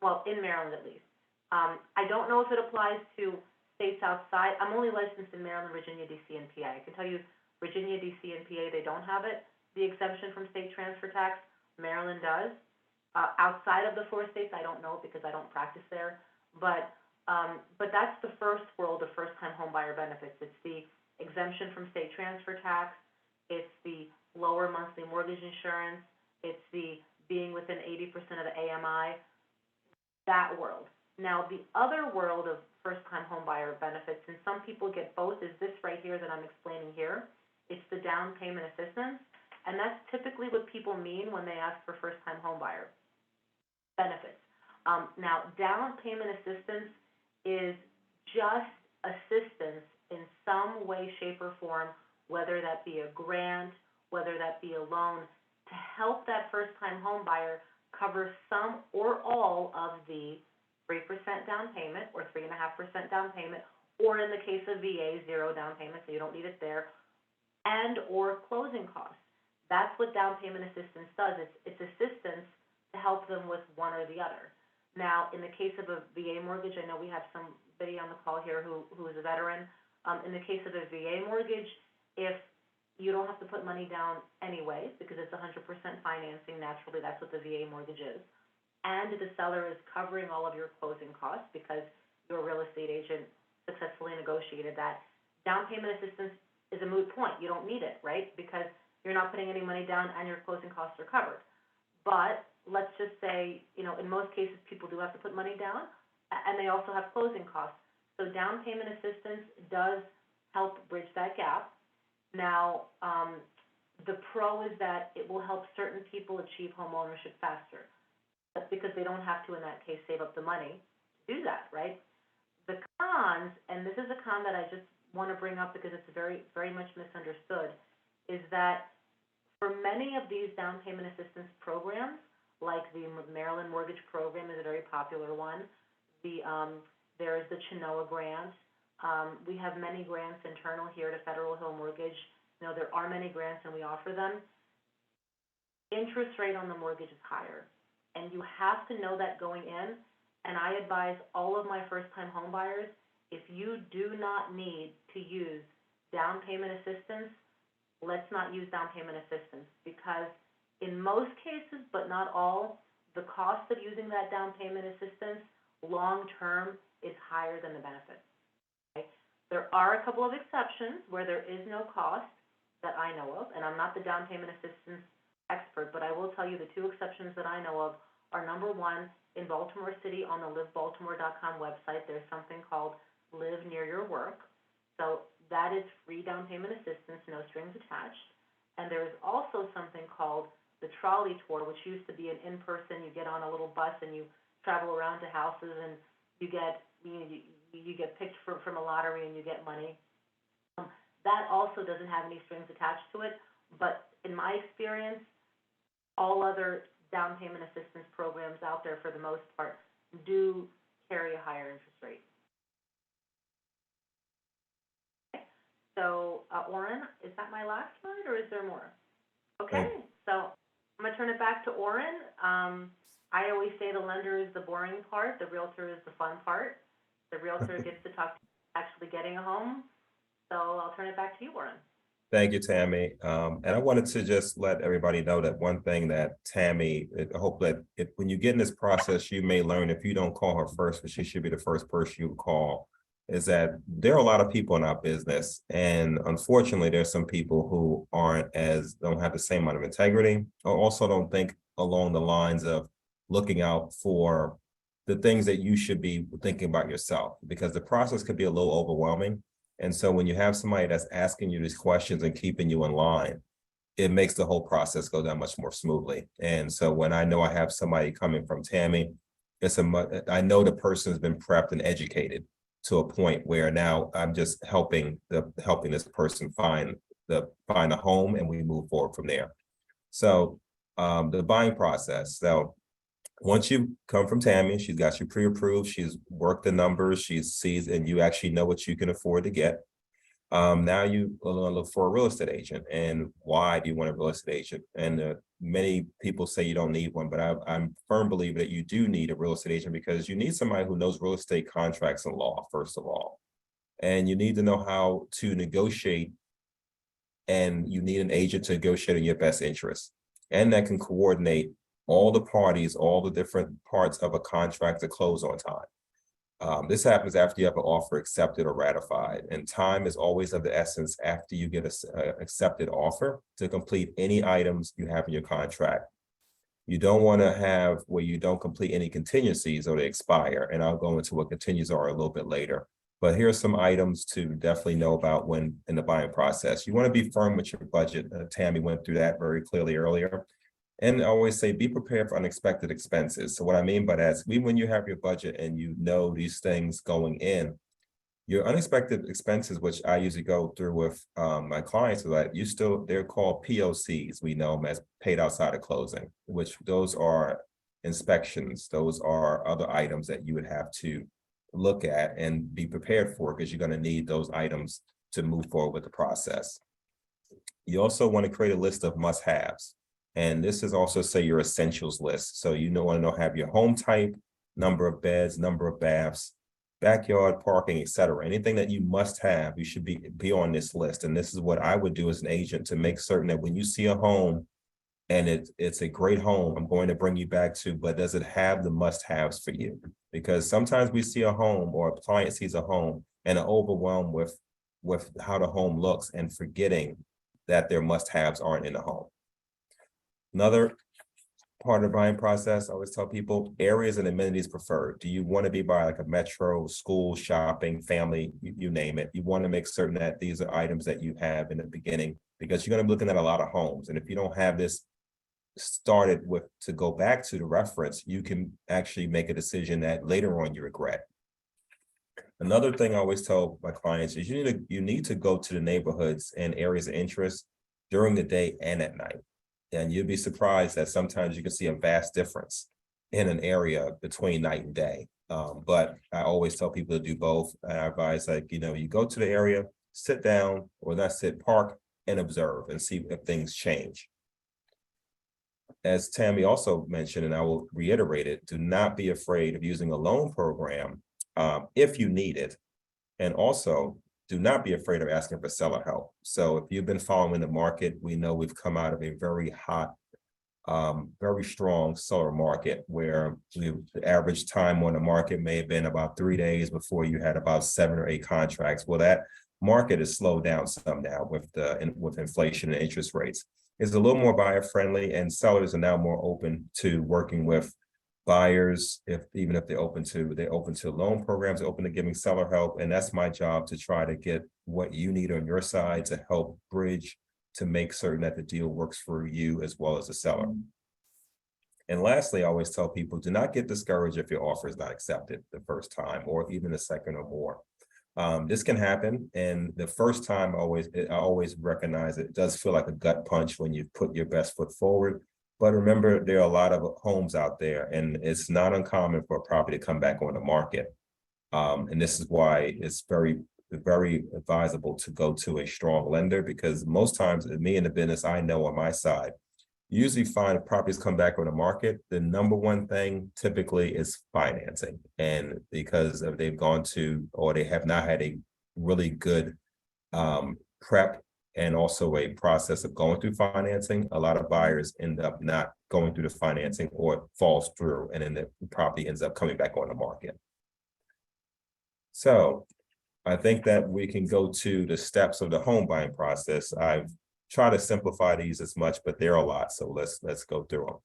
well, in Maryland at least. I don't know if it applies to states outside. I'm only licensed in Maryland, Virginia, D.C., and PA. I can tell you Virginia, D.C., and PA, they don't have it, the exemption from state transfer tax. Maryland does. Outside of the 4 states, I don't know because I don't practice there. But that's the first world of first-time homebuyer benefits. It's the exemption from state transfer tax. It's the lower monthly mortgage insurance. It's the being within 80% of the AMI, that world. Now, the other world of first-time homebuyer benefits, and some people get both, is this right here that I'm explaining here. It's the down payment assistance, and that's typically what people mean when they ask for first-time homebuyer benefits. Now, down payment assistance is just assistance in some way, shape, or form, whether that be a grant, whether that be a loan, to help that first-time homebuyer cover some or all of the 3% down payment or 3.5% down payment, or in the case of VA, 0 down payment, so you don't need it there, and or closing costs. That's what down payment assistance does. It's assistance to help them with one or the other. Now, in the case of a VA mortgage, I know we have somebody on the call here who is a veteran. In the case of a VA mortgage, if you don't have to put money down anyway, because it's 100% financing, naturally that's what the VA mortgage is, and the seller is covering all of your closing costs because your real estate agent successfully negotiated that, down payment assistance is a moot point. You don't need it, right? Because you're not putting any money down and your closing costs are covered. But let's just say, in most cases, people do have to put money down, and they also have closing costs. So down payment assistance does help bridge that gap. Now, the pro is that it will help certain people achieve home ownership faster. That's because they don't have to, in that case, save up the money to do that, right? The cons, and this is a con that I just want to bring up because it's very, very much misunderstood, is that for many of these down payment assistance programs, like the Maryland Mortgage Program is a very popular one. There is the Chenoa grant. We have many grants internal here to Federal Hill Mortgage. There are many grants and we offer them. Interest rate on the mortgage is higher, and you have to know that going in. And I advise all of my first-time home buyers, if you do not need to use down payment assistance, let's not use down payment assistance, because in most cases, but not all, the cost of using that down payment assistance long-term is higher than the benefit. Okay? There are a couple of exceptions where there is no cost that I know of, and I'm not the down payment assistance expert, but I will tell you the two exceptions that I know of are, number one, in Baltimore City on the livebaltimore.com website, there's something called Live Near Your Work. So that is free down payment assistance, no strings attached. And there is also something called the trolley tour, which used to be an in-person, you get on a little bus and you travel around to houses and you get, you get picked from a lottery and you get money. That also doesn't have any strings attached to it, but in my experience, all other down payment assistance programs out there, for the most part, do carry a higher interest rate. Okay. So, Oren, is that my last slide, or is there more? Okay, so I'm gonna turn it back to Oren. I always say the lender is the boring part, the realtor is the fun part. The realtor gets to talk to actually getting a home. So I'll turn it back to you, Oren. Thank you, Tammy. And I wanted to just let everybody know that one thing that Tammy, I hope that when you get in this process, you may learn, if you don't call her first, but she should be the first person you call, is that there are a lot of people in our business. And unfortunately, there's some people who don't have the same amount of integrity, or also don't think along the lines of looking out for the things that you should be thinking about yourself, because the process could be a little overwhelming. And so when you have somebody that's asking you these questions and keeping you in line, it makes the whole process go down much more smoothly. And so when I know I have somebody coming from Tammy, I know the person has been prepped and educated to a point where now I'm just helping this person find a home, and we move forward from there. So the buying process. So once you come from Tammy, she's got you pre-approved, she's worked the numbers, she sees, and you actually know what you can afford to get. Now you look for a real estate agent. And why do you want a real estate agent? And many people say you don't need one, but I'm a firm believer that you do need a real estate agent, because you need somebody who knows real estate contracts and law, first of all. And you need to know how to negotiate, and you need an agent to negotiate in your best interest, and that can coordinate all the parties, all the different parts of a contract to close on time. This happens after you have an offer accepted or ratified, and time is always of the essence after you get an accepted offer to complete any items you have in your contract. You don't want to have where you don't complete any contingencies or they expire, and I'll go into what contingencies are a little bit later. But here's some items to definitely know about when in the buying process. You want to be firm with your budget. Tammy went through that very clearly earlier. And I always say, be prepared for unexpected expenses. So what I mean by that is, when you have your budget and you know these things going in, your unexpected expenses, which I usually go through with my clients, is that they're called POCs. We know them as paid outside of closing, which those are inspections. Those are other items that you would have to look at and be prepared for, because you're going to need those items to move forward with the process. You also want to create a list of must-haves. And this is also, say, your essentials list. So you want to have your home type, number of beds, number of baths, backyard parking, etc. Anything that you must have, you should be on this list. And this is what I would do as an agent to make certain that when you see a home and it's a great home, I'm going to bring you back to, but does it have the must-haves for you? Because sometimes we see a home, or a client sees a home and are overwhelmed with how the home looks and forgetting that their must-haves aren't in the home. Another part of the buying process, I always tell people, areas and amenities preferred. Do you want to be by like a metro, school, shopping, family, you name it? You want to make certain that these are items that you have in the beginning, because you're going to be looking at a lot of homes. And if you don't have this started with to go back to the reference, you can actually make a decision that later on you regret. Another thing I always tell my clients is you need to go to the neighborhoods and areas of interest during the day and at night. And you'd be surprised that sometimes you can see a vast difference in an area between night and day. But I always tell people to do both. And I advise, you go to the area, sit down, or not sit, park and observe and see if things change. As Tammy also mentioned, and I will reiterate it, do not be afraid of using a loan program if you need it. And also, do not be afraid of asking for seller help. So if you've been following the market, we know we've come out of a very hot, very strong seller market, where the average time on the market may have been about 3 days before you had about 7 or 8 contracts. Well, that market has slowed down some now with inflation and interest rates. It's a little more buyer friendly, and sellers are now more open to working with buyers, even if they're open to loan programs, they're open to giving seller help. And that's my job, to try to get what you need on your side to help bridge, to make certain that the deal works for you as well as the seller. And lastly, I always tell people, do not get discouraged if your offer is not accepted the first time or even the second or more. This can happen, and the first time, I always recognize it does feel like a gut punch when you put your best foot forward. But remember, there are a lot of homes out there, and it's not uncommon for a property to come back on the market. And this is why it's very, very advisable to go to a strong lender, because most times, me in the business, I know on my side, you usually find if properties come back on the market, the number one thing typically is financing. And because of they've gone to, or they have not had a really good prep and also a process of going through financing, a lot of buyers end up not going through the financing, or it falls through, and then the property ends up coming back on the market. So I think that we can go to the steps of the home buying process. I've tried to simplify these as much, but there are a lot. So let's go through them.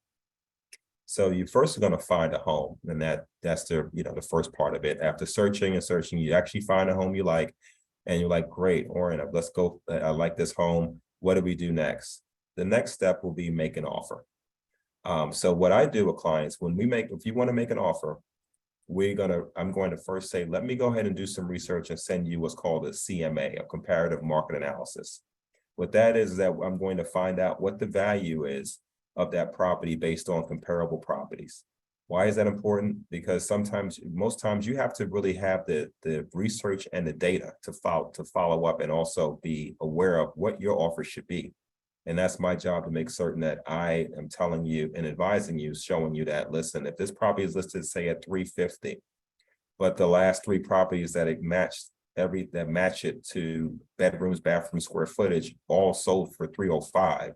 So you first are going to find a home, and that's the first part of it. After searching and searching, you actually find a home you like, and you're like, great, Oren, let's go. I like this home. What do we do next? The next step will be make an offer. So what I do with clients, if you want to make an offer, I'm going to first say, let me go ahead and do some research and send you what's called a CMA, a comparative market analysis. What that is that I'm going to find out what the value is of that property based on comparable properties. Why is that important? Because most times you have to really have the research and the data to follow up, and also be aware of what your offer should be. And that's my job, to make certain that I am telling you and advising you, showing you that, listen, if this property is listed, say, at 350, but the last 3 properties that match it to bedrooms, bathroom square footage, all sold for 305,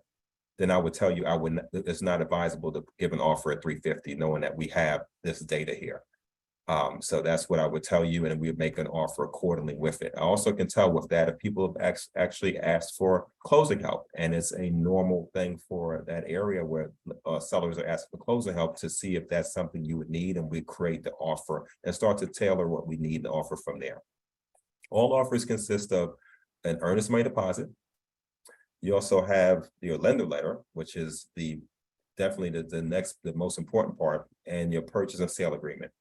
then I would tell you it's not advisable to give an offer at 350, knowing that we have this data here. So that's what I would tell you, and we would make an offer accordingly with it. I also can tell with that if people have actually asked for closing help, and it's a normal thing for that area where sellers are asking for closing help, to see if that's something you would need, and we create the offer and start to tailor what we need to offer from there. All offers consist of an earnest money deposit. You also have your lender letter, which is definitely the most important part, and your purchase and sale agreement.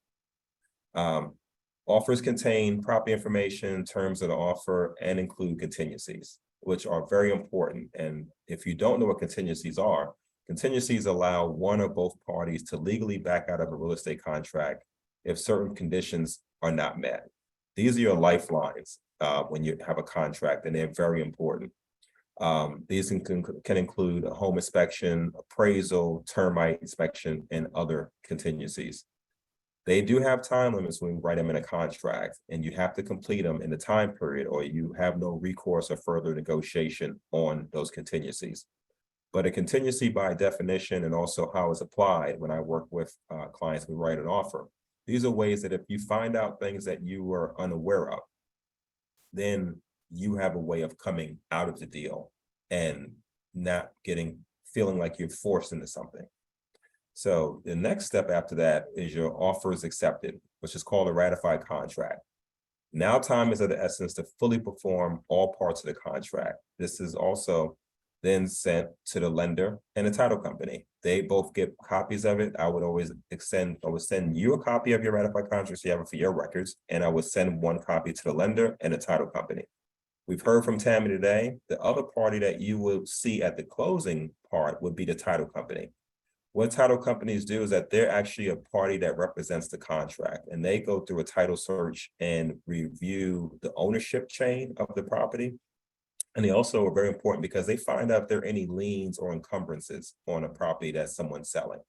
Offers contain property information, terms of the offer, and include contingencies, which are very important. And if you don't know what contingencies allow one or both parties to legally back out of a real estate contract if certain conditions are not met. These are your lifelines when you have a contract, and they're very important. These can include a home inspection, appraisal, termite inspection, and other contingencies. They do have time limits when we write them in a contract, and you have to complete them in the time period, or you have no recourse or further negotiation on those contingencies. But a contingency, by definition, and also how it's applied when I work with clients, we write an offer. These are ways that if you find out things that you were unaware of, then you have a way of coming out of the deal and not feeling like you're forced into something. So the next step after that is your offer is accepted, which is called a ratified contract. Now time is of the essence to fully perform all parts of the contract. This is also then sent to the lender and the title company. They both get copies of it. I would send you a copy of your ratified contract so you have it for your records, and I would send one copy to the lender and the title company. We've heard from Tammy today. The other party that you will see at the closing part would be the title company. What title companies do is that they're actually a party that represents the contract, and they go through a title search and review the ownership chain of the property. And they also are very important because they find out if there are any liens or encumbrances on a property that someone's selling.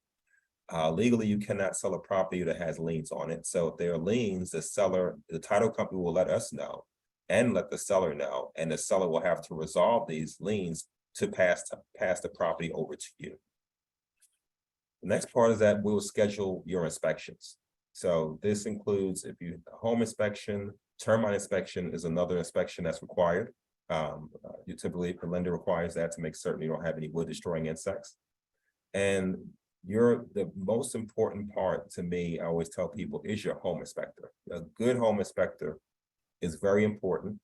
Legally, you cannot sell a property that has liens on it. So if there are liens, the title company will let us know and let the seller know, and the seller will have to resolve these liens to pass the property over to you. The next part is that we will schedule your inspections. So this includes home inspection, Termite inspection is another inspection that's required. You typically, the lender requires that to make certain you don't have any wood destroying insects. And the most important part to me, I always tell people, is your home inspector. A good home inspector is very important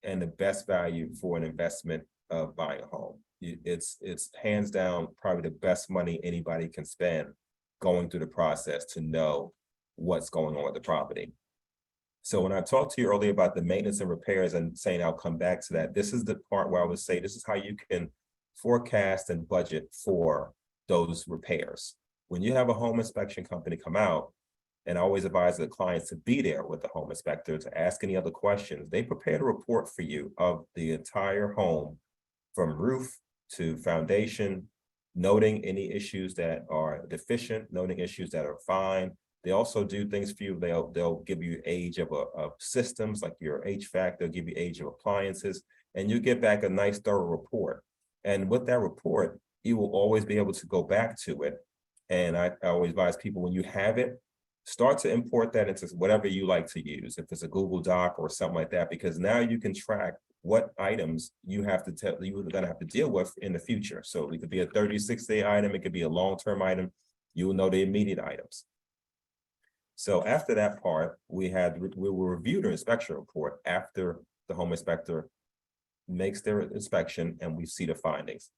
and the best value for an investment of buying a home. It's hands down probably the best money anybody can spend going through the process to know what's going on with the property. So when I talked to you earlier about the maintenance and repairs and saying I'll come back to that, this is the part where I would say this is how you can forecast and budget for those repairs. When you have a home inspection company come out, and I always advise the clients to be there with the home inspector to ask any other questions. They prepared a report for you of the entire home from roof to foundation, noting any issues that are deficient, noting issues that are fine. They also do things for you. They'll give you age of systems like your HVAC, they'll give you age of appliances, and you get back a nice thorough report. And with that report, you will always be able to go back to it. And I always advise people when you have it, start to import that into whatever you like to use, if it's a Google Doc or something like that, because now you can track what items you're gonna have to deal with in the future. So it could be a 36-day item, it could be a long-term item, you will know the immediate items. So after that part, we will review the inspection report after the home inspector makes their inspection and we see the findings.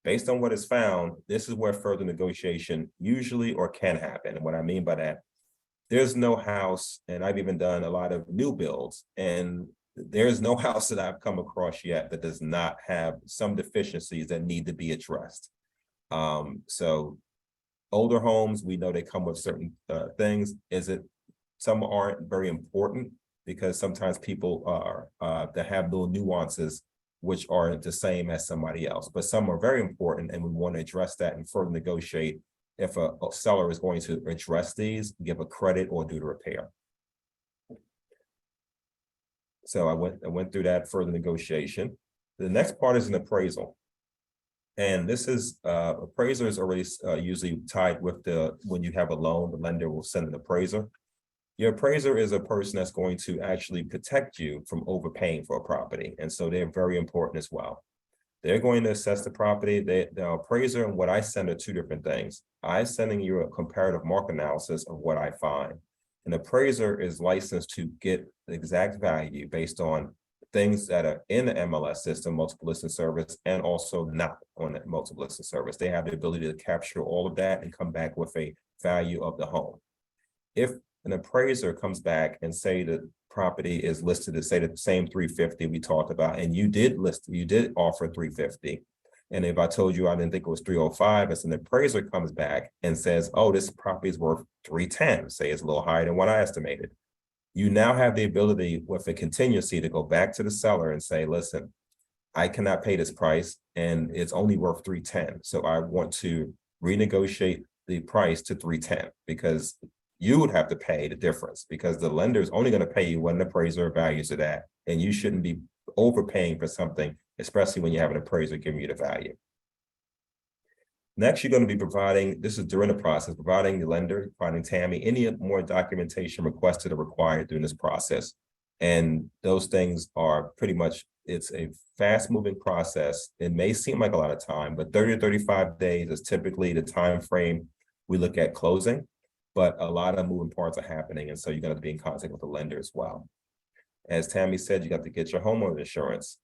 Based on what is found, this is where further negotiation usually or can happen. And what I mean by that, there's no house, and I've even done a lot of new builds, and there's no house that I've come across yet that does not have some deficiencies that need to be addressed. So older homes, we know they come with certain things. Some aren't very important because sometimes people are that have little nuances which aren't the same as somebody else, but some are very important, and we want to address that and further negotiate if a seller is going to address these, give a credit or do the repair. So I went through that further negotiation. The next part is an appraisal. And this is appraiser is already usually tied with when you have a loan, the lender will send an appraiser. Your appraiser is a person that's going to actually protect you from overpaying for a property. And so they're very important as well. They're going to assess the property. The appraiser and what I send are two different things. I'm sending you a comparative market analysis of what I find. An appraiser is licensed to get the exact value based on things that are in the MLS system, multiple listing service, and also not on the multiple listing service. They have the ability to capture all of that and come back with a value of the home. If an appraiser comes back and say the property is listed to say the same 350 we talked about, and you did offer 350. And if I told you I didn't think it was 305, as an appraiser comes back and says, oh, this property is worth 310, say it's a little higher than what I estimated. You now have the ability with a contingency to go back to the seller and say, listen, I cannot pay this price and it's only worth 310. So I want to renegotiate the price to 310 because you would have to pay the difference because the lender is only going to pay you what an appraiser values it at, and you shouldn't be overpaying for something, especially when you have an appraiser giving you the value. Next, you're going to be providing, this is during the process, providing the lender, providing Tammy, any more documentation requested or required during this process. And those things are pretty much, it's a fast moving process. It may seem like a lot of time, but 30 to 35 days is typically the time frame we look at closing. But a lot of moving parts are happening. And so you're going to be in contact with the lender as well. As Tammy said, you got to get your homeowner insurance.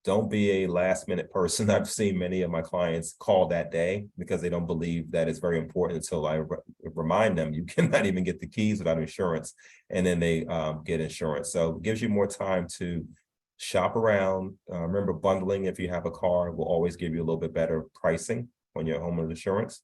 Don't be a last minute person. I've seen many of my clients call that day because they don't believe that it's very important until I remind them you cannot even get the keys without insurance. And then they get insurance. So it gives you more time to shop around. Remember, bundling, if you have a car, will always give you a little bit better pricing on your homeowner insurance.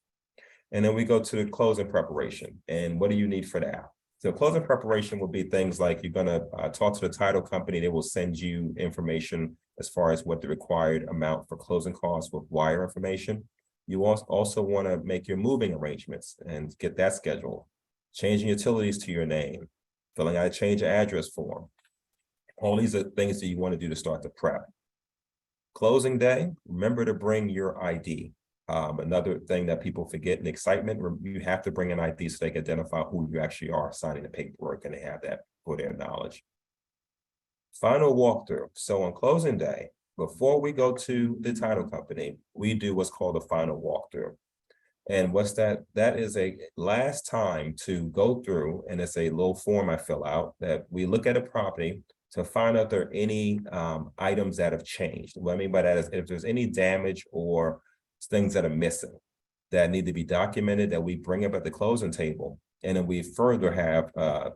And then we go to the closing preparation. And what do you need for that? So closing preparation will be things like you're going to talk to the title company. They will send you information as far as what the required amount for closing costs with wire information. You also want to make your moving arrangements and get that scheduled. Changing utilities to your name, filling out a change of address form. All these are things that you want to do to start the prep. Closing day, remember to bring your ID. Another thing that people forget in excitement, you have to bring an ID so they can identify who you actually are signing the paperwork, and they have that for their knowledge. Final walkthrough. So on closing day, before we go to the title company, we do what's called a final walkthrough. And what's that? That is a last time to go through, and it's a little form I fill out that we look at a property to find out if there are any items that have changed. What I mean by that is if there's any damage or things that are missing that need to be documented, that we bring up at the closing table, and then we further have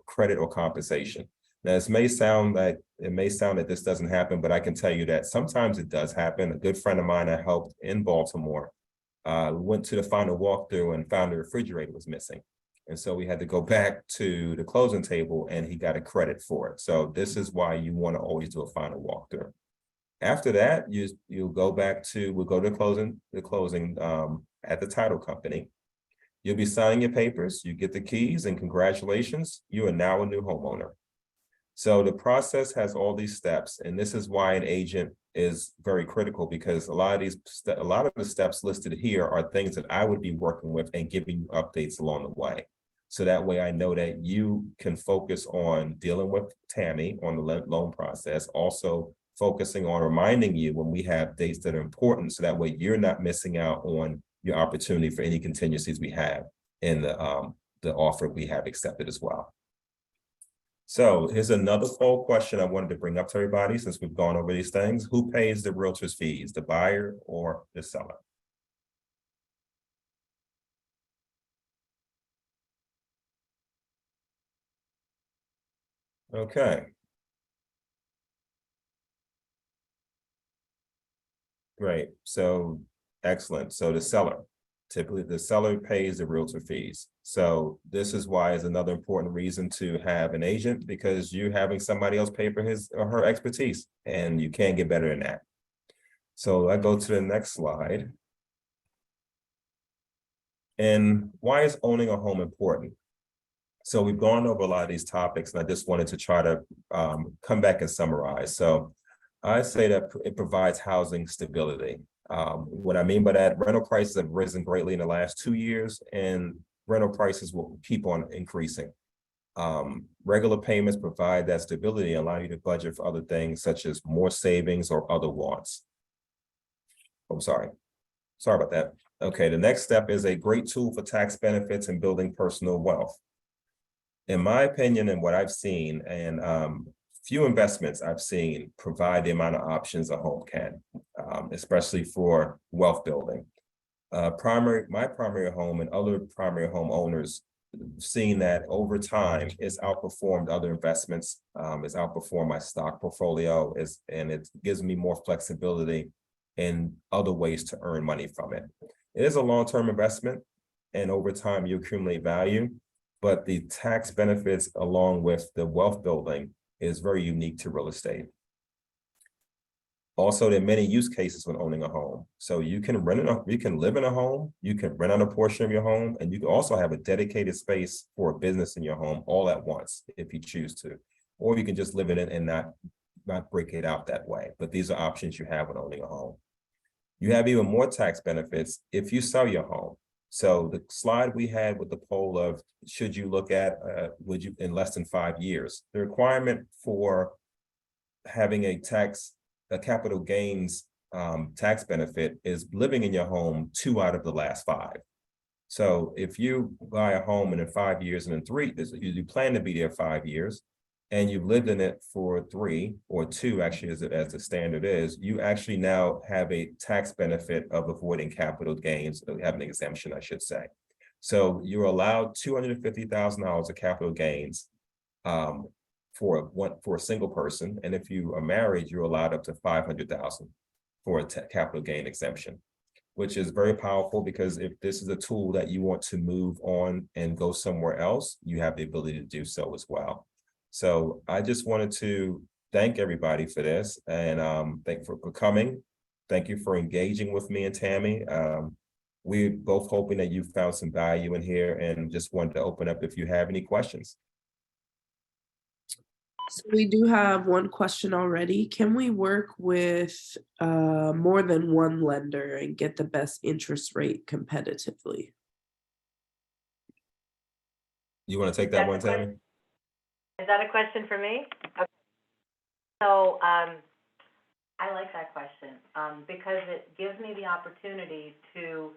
credit or compensation. Now, it may sound that this doesn't happen, but I can tell you that sometimes it does happen. A good friend of mine I helped in Baltimore went to the final walkthrough and found the refrigerator was missing. And so we had to go back to the closing table and he got a credit for it. So this is why you want to always do a final walkthrough. After that, we'll go to the closing at the title company. You'll be signing your papers, you get the keys, and congratulations, you are now a new homeowner. So the process has all these steps, and this is why an agent is very critical, because a lot of the steps listed here are things that I would be working with and giving you updates along the way. So that way I know that you can focus on dealing with Tammy on the loan process, also focusing on reminding you when we have dates that are important, so that way you're not missing out on your opportunity for any contingencies we have in the offer we have accepted as well. So here's another poll question I wanted to bring up to everybody since we've gone over these things. Who pays the realtor's fees, the buyer or the seller? Okay. Great. So excellent. So the seller. Typically, the seller pays the realtor fees. So this is why is another important reason to have an agent, because you're having somebody else pay for his or her expertise, and you can't get better than that. So I go to the next slide. And why is owning a home important? So we've gone over a lot of these topics, and I just wanted to try to come back and summarize. So I say that it provides housing stability. What I mean by that, rental prices have risen greatly in the last 2 years, and rental prices will keep on increasing. Regular payments provide that stability and allow you to budget for other things such as more savings or other wants. I'm sorry about that. Okay, the next step is a great tool for tax benefits and building personal wealth. In my opinion, and what I've seen, and few investments I've seen provide the amount of options a home can, especially for wealth building. My primary home and other primary home owners seen that over time it's outperformed other investments, it's outperformed my stock portfolio, and it gives me more flexibility in other ways to earn money from it. It is a long-term investment, and over time you accumulate value, but the tax benefits along with the wealth building is very unique to real estate. Also, there are many use cases when owning a home. So you can you can live in a home, you can rent out a portion of your home, and you can also have a dedicated space for a business in your home all at once if you choose to. Or you can just live in it and not break it out that way. But these are options you have when owning a home. You have even more tax benefits if you sell your home. So the slide we had with the poll of should you look at, would you in less than 5 years, the requirement for having a capital gains tax benefit is living in your home 2 out of the last 5. So if you buy a home and in 5 years and in 3, you plan to be there 5 years, and you've lived in it for 3 or 2, actually, as the standard is, you actually now have a tax benefit of avoiding capital gains, have an exemption, I should say. So you're allowed $250,000 of capital gains for a single person, and if you are married, you're allowed up to $500,000 for a capital gain exemption, which is very powerful, because if this is a tool that you want to move on and go somewhere else, you have the ability to do so as well. So I just wanted to thank everybody for this, and thank you for coming. Thank you for engaging with me and Tammy. We're both hoping that you found some value in here, and just wanted to open up if you have any questions. So we do have one question already. Can we work with more than one lender and get the best interest rate competitively? You want to take that one, Tammy? Is that a question for me? Okay. So, I like that question, because it gives me the opportunity to,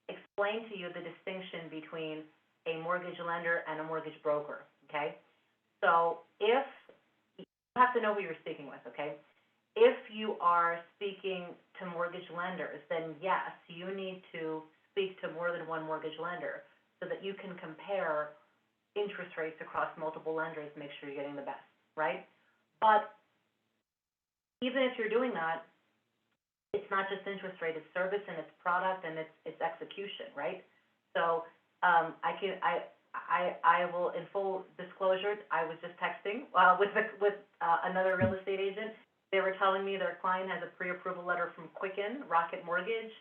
explain to you the distinction between a mortgage lender and a mortgage broker, okay? So if, you have to know who you're speaking with, okay? If you are speaking to mortgage lenders, then yes, you need to speak to more than one mortgage lender so that you can compare interest rates across multiple lenders, make sure you're getting the best, right? But even if you're doing that, it's not just interest rate, it's service and it's product and it's execution, right? So, I will, in full disclosure, I was just texting, with another real estate agent. They were telling me their client has a pre-approval letter from Quicken, Rocket Mortgage,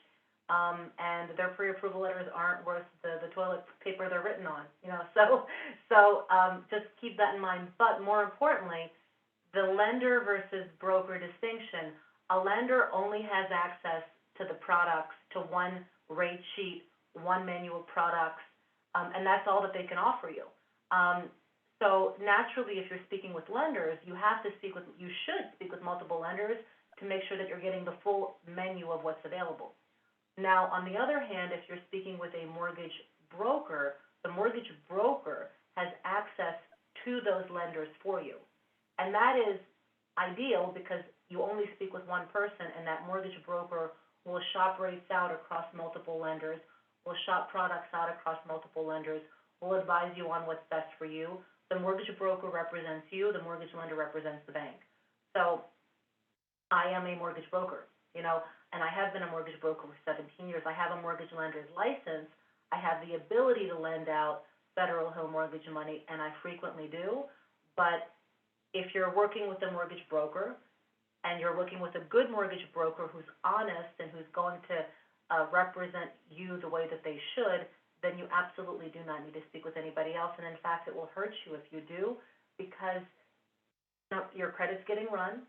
and their pre-approval letters aren't worth the toilet paper they're written on, you know, so, just keep that in mind. But more importantly, the lender versus broker distinction, a lender only has access to the products, to one rate sheet, one menu of products, and that's all that they can offer you. So naturally, if you're speaking with lenders, you should speak with multiple lenders to make sure that you're getting the full menu of what's available. Now, on the other hand, if you're speaking with a mortgage broker, the mortgage broker has access to those lenders for you. And that is ideal because you only speak with one person, and that mortgage broker will shop rates out across multiple lenders, will shop products out across multiple lenders, will advise you on what's best for you. The mortgage broker represents you, the mortgage lender represents the bank. So I am a mortgage broker, you know, and I have been a mortgage broker for 17 years. I have a mortgage lender's license. I have the ability to lend out federal home mortgage money, and I frequently do. But if you're working with a mortgage broker, and you're working with a good mortgage broker who's honest and who's going to represent you the way that they should, then you absolutely do not need to speak with anybody else. And in fact, it will hurt you if you do, because your credit's getting run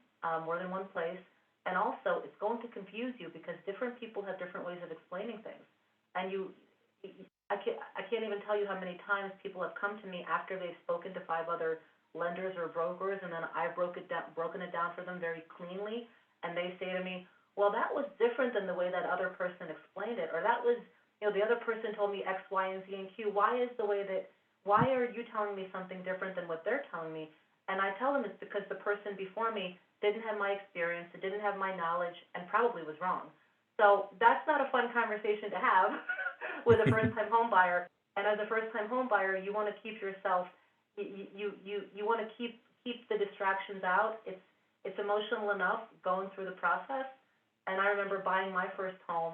more than one place, and also it's going to confuse you because different people have different ways of explaining things. And I can't even tell you how many times people have come to me after they've spoken to 5 other lenders or brokers, and then I've broken it down for them very cleanly, and they say to me, well, that was different than the way that other person explained it, or that was, you know, the other person told me X, Y, and Z, and Q. Why are you telling me something different than what they're telling me? And I tell them it's because the person before me didn't have my experience, it didn't have my knowledge, and probably was wrong. So that's not a fun conversation to have with a first-time home buyer. And as a first-time home buyer, you want to keep yourself, you want to keep the distractions out. It's emotional enough going through the process. And I remember buying my first home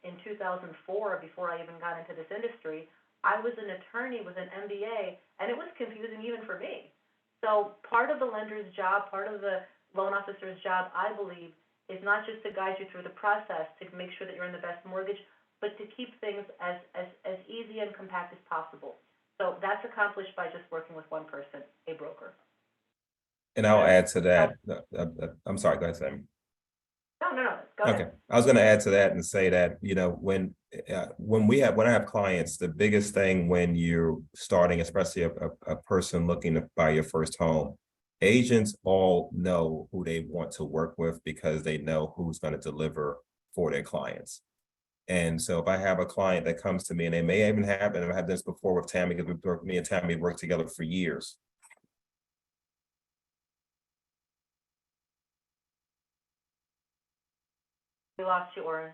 in 2004, before I even got into this industry. I was an attorney with an MBA, and it was confusing even for me. So part of the lender's job, part of the loan officer's job, I believe, is not just to guide you through the process to make sure that you're in the best mortgage, but to keep things as easy and compact as possible. So that's accomplished by just working with one person, a broker. And I'll add to that. I'm sorry, go ahead, Sammy. No, go ahead. Okay, I was going to add to that and say that, you know, when I have clients, the biggest thing when you're starting, especially a person looking to buy your first home, agents all know who they want to work with because they know who's going to deliver for their clients. And so if I have a client that comes to me, and they may even have, and I've had this before with Tammy, because me and Tammy worked together for years. We lost you, Oren.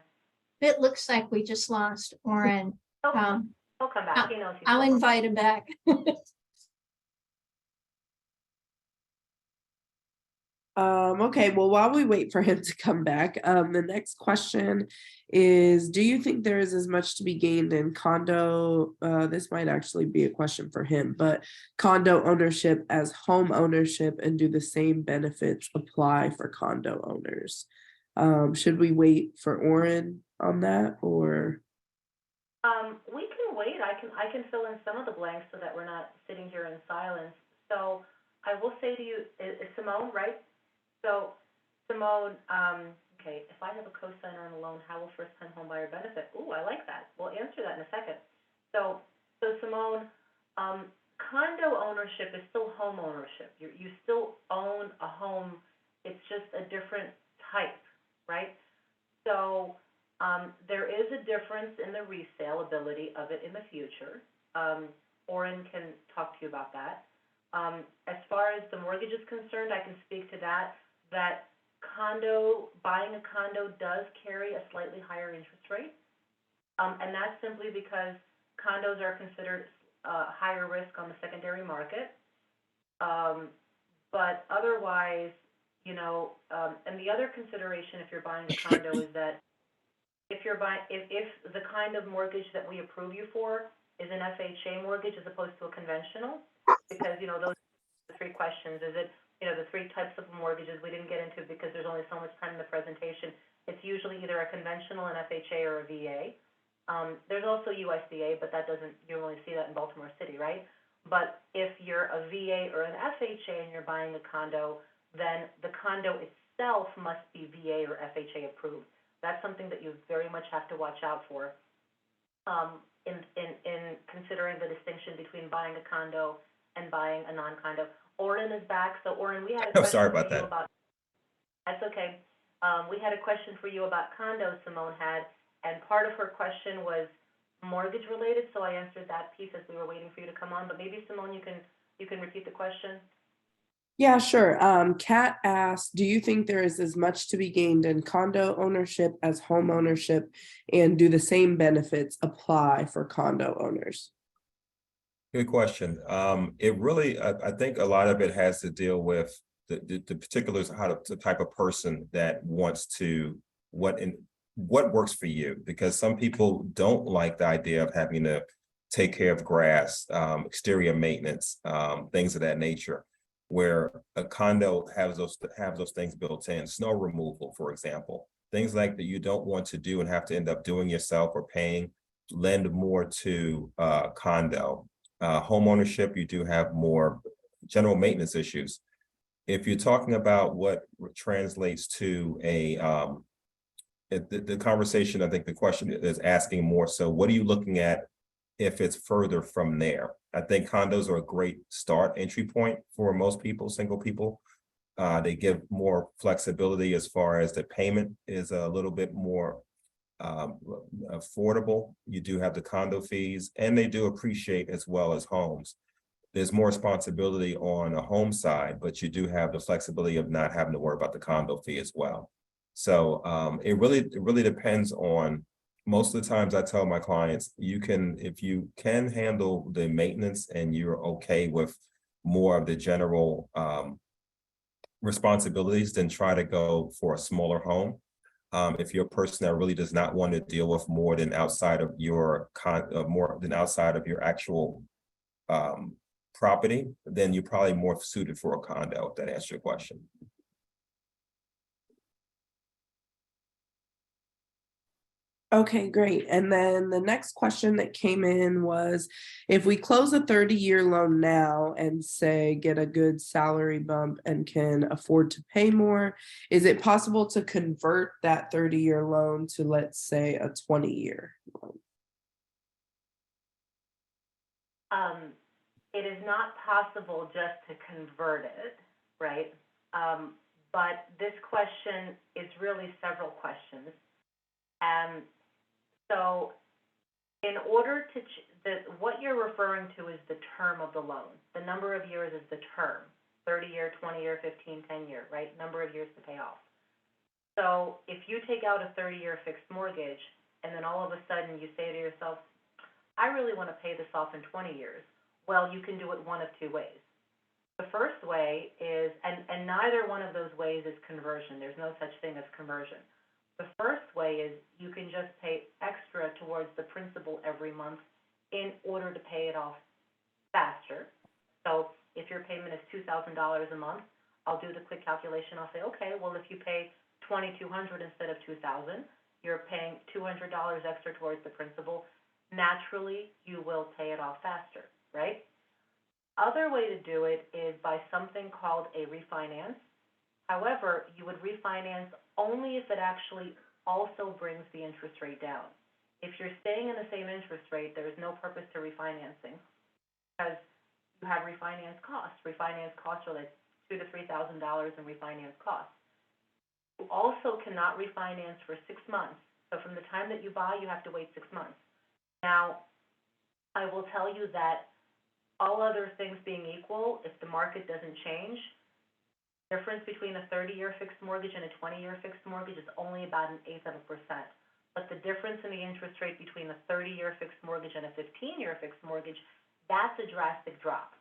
It looks like we just lost Oren. He'll come back. He knows he's I'll still invite him back. Okay, well, while we wait for him to come back, the next question is, do you think there is as much to be gained in condo, this might actually be a question for him, but condo ownership as home ownership, and do the same benefits apply for condo owners? Should we wait for Oren on that, or? We can wait. I can fill in some of the blanks so that we're not sitting here in silence. So I will say to you, is Simone, right? So Simone, okay, if I have a cosigner on a loan, how will first-time homebuyer benefit? Ooh, I like that. We'll answer that in a second. So Simone, condo ownership is still home ownership. You still own a home, it's just a different type, right? So, there is a difference in the resale ability of it in the future. Oren can talk to you about that. As far as the mortgage is concerned, I can speak to that buying a condo does carry a slightly higher interest rate. And that's simply because condos are considered higher risk on the secondary market. But otherwise, and the other consideration if you're buying a condo is that if the kind of mortgage that we approve you for is an FHA mortgage as opposed to a conventional, because, those are the three questions. Is it, the three types of mortgages we didn't get into because there's only so much time in the presentation. It's usually either a conventional, an FHA, or a VA. There's also USDA, but you only see that in Baltimore City, right? But if you're a VA or an FHA and you're buying a condo, then the condo itself must be VA or FHA approved. That's something that you very much have to watch out for in considering the distinction between buying a condo and buying a non-condo. Oren is back. So, Oren, we had a question Sorry about for you that. about, that's okay. We had a question for you about condos Simone had, and part of her question was mortgage related, so I answered that piece as we were waiting for you to come on. But maybe, Simone, you can repeat the question. Yeah, sure. Kat asked, do you think there is as much to be gained in condo ownership as home ownership, and do the same benefits apply for condo owners? Good question. It really, I think a lot of it has to deal with the particulars of the type of person that wants to, what works for you, because some people don't like the idea of having to take care of grass, exterior maintenance, things of that nature, where a condo has those things built in, snow removal, for example, things like that you don't want to do and have to end up doing yourself or lend more to condo. Home ownership, you do have more general maintenance issues. If you're talking about what translates to the conversation, I think the question is asking more so, what are you looking at if it's further from there? I think condos are a great entry point for most people, single people. They give more flexibility as far as the payment is a little bit more affordable. You do have the condo fees, and they do appreciate as well as homes. There's more responsibility on a home side, but you do have the flexibility of not having to worry about the condo fee as well. So it really depends on, most of the times I tell my clients, if you can handle the maintenance and you're okay with more of the general responsibilities, then try to go for a smaller home. If you're a person that really does not want to deal with more than outside of your actual property, then you're probably more suited for a condo, if that answers your question. Okay, great. And then the next question that came in was, if we close a 30-year loan now and say get a good salary bump and can afford to pay more, is it possible to convert that 30-year loan to, let's say, a 20-year loan? It is not possible just to convert it, right? But this question is really several questions. And so in order to, what you're referring to is the term of the loan. The number of years is the term, 30-year, 20-year, 15, 10-year, right? Number of years to pay off. So if you take out a 30-year fixed mortgage, and then all of a sudden you say to yourself, I really want to pay this off in 20 years. Well, you can do it one of two ways. The first way is, and neither one of those ways is conversion. There's no such thing as conversion. The first way is you can just pay extra towards the principal every month in order to pay it off faster. So if your payment is $2,000 a month, I'll do the quick calculation. I'll say, okay, well, if you pay $2,200 instead of $2,000, you're paying $200 extra towards the principal. Naturally, you will pay it off faster, right? Other way to do it is by something called a refinance. However, you would refinance only if it actually also brings the interest rate down. If you're staying in the same interest rate, there is no purpose to refinancing, because you have refinance costs. Refinance costs are like $2,000 to $3,000 in refinance costs. You also cannot refinance for 6 months. So from the time that you buy, you have to wait 6 months. Now, I will tell you that all other things being equal, if the market doesn't change, the difference between a 30-year fixed mortgage and a 20-year fixed mortgage is only about 1/8%. But the difference in the interest rate between a 30-year fixed mortgage and a 15-year fixed mortgage, that's a drastic drop.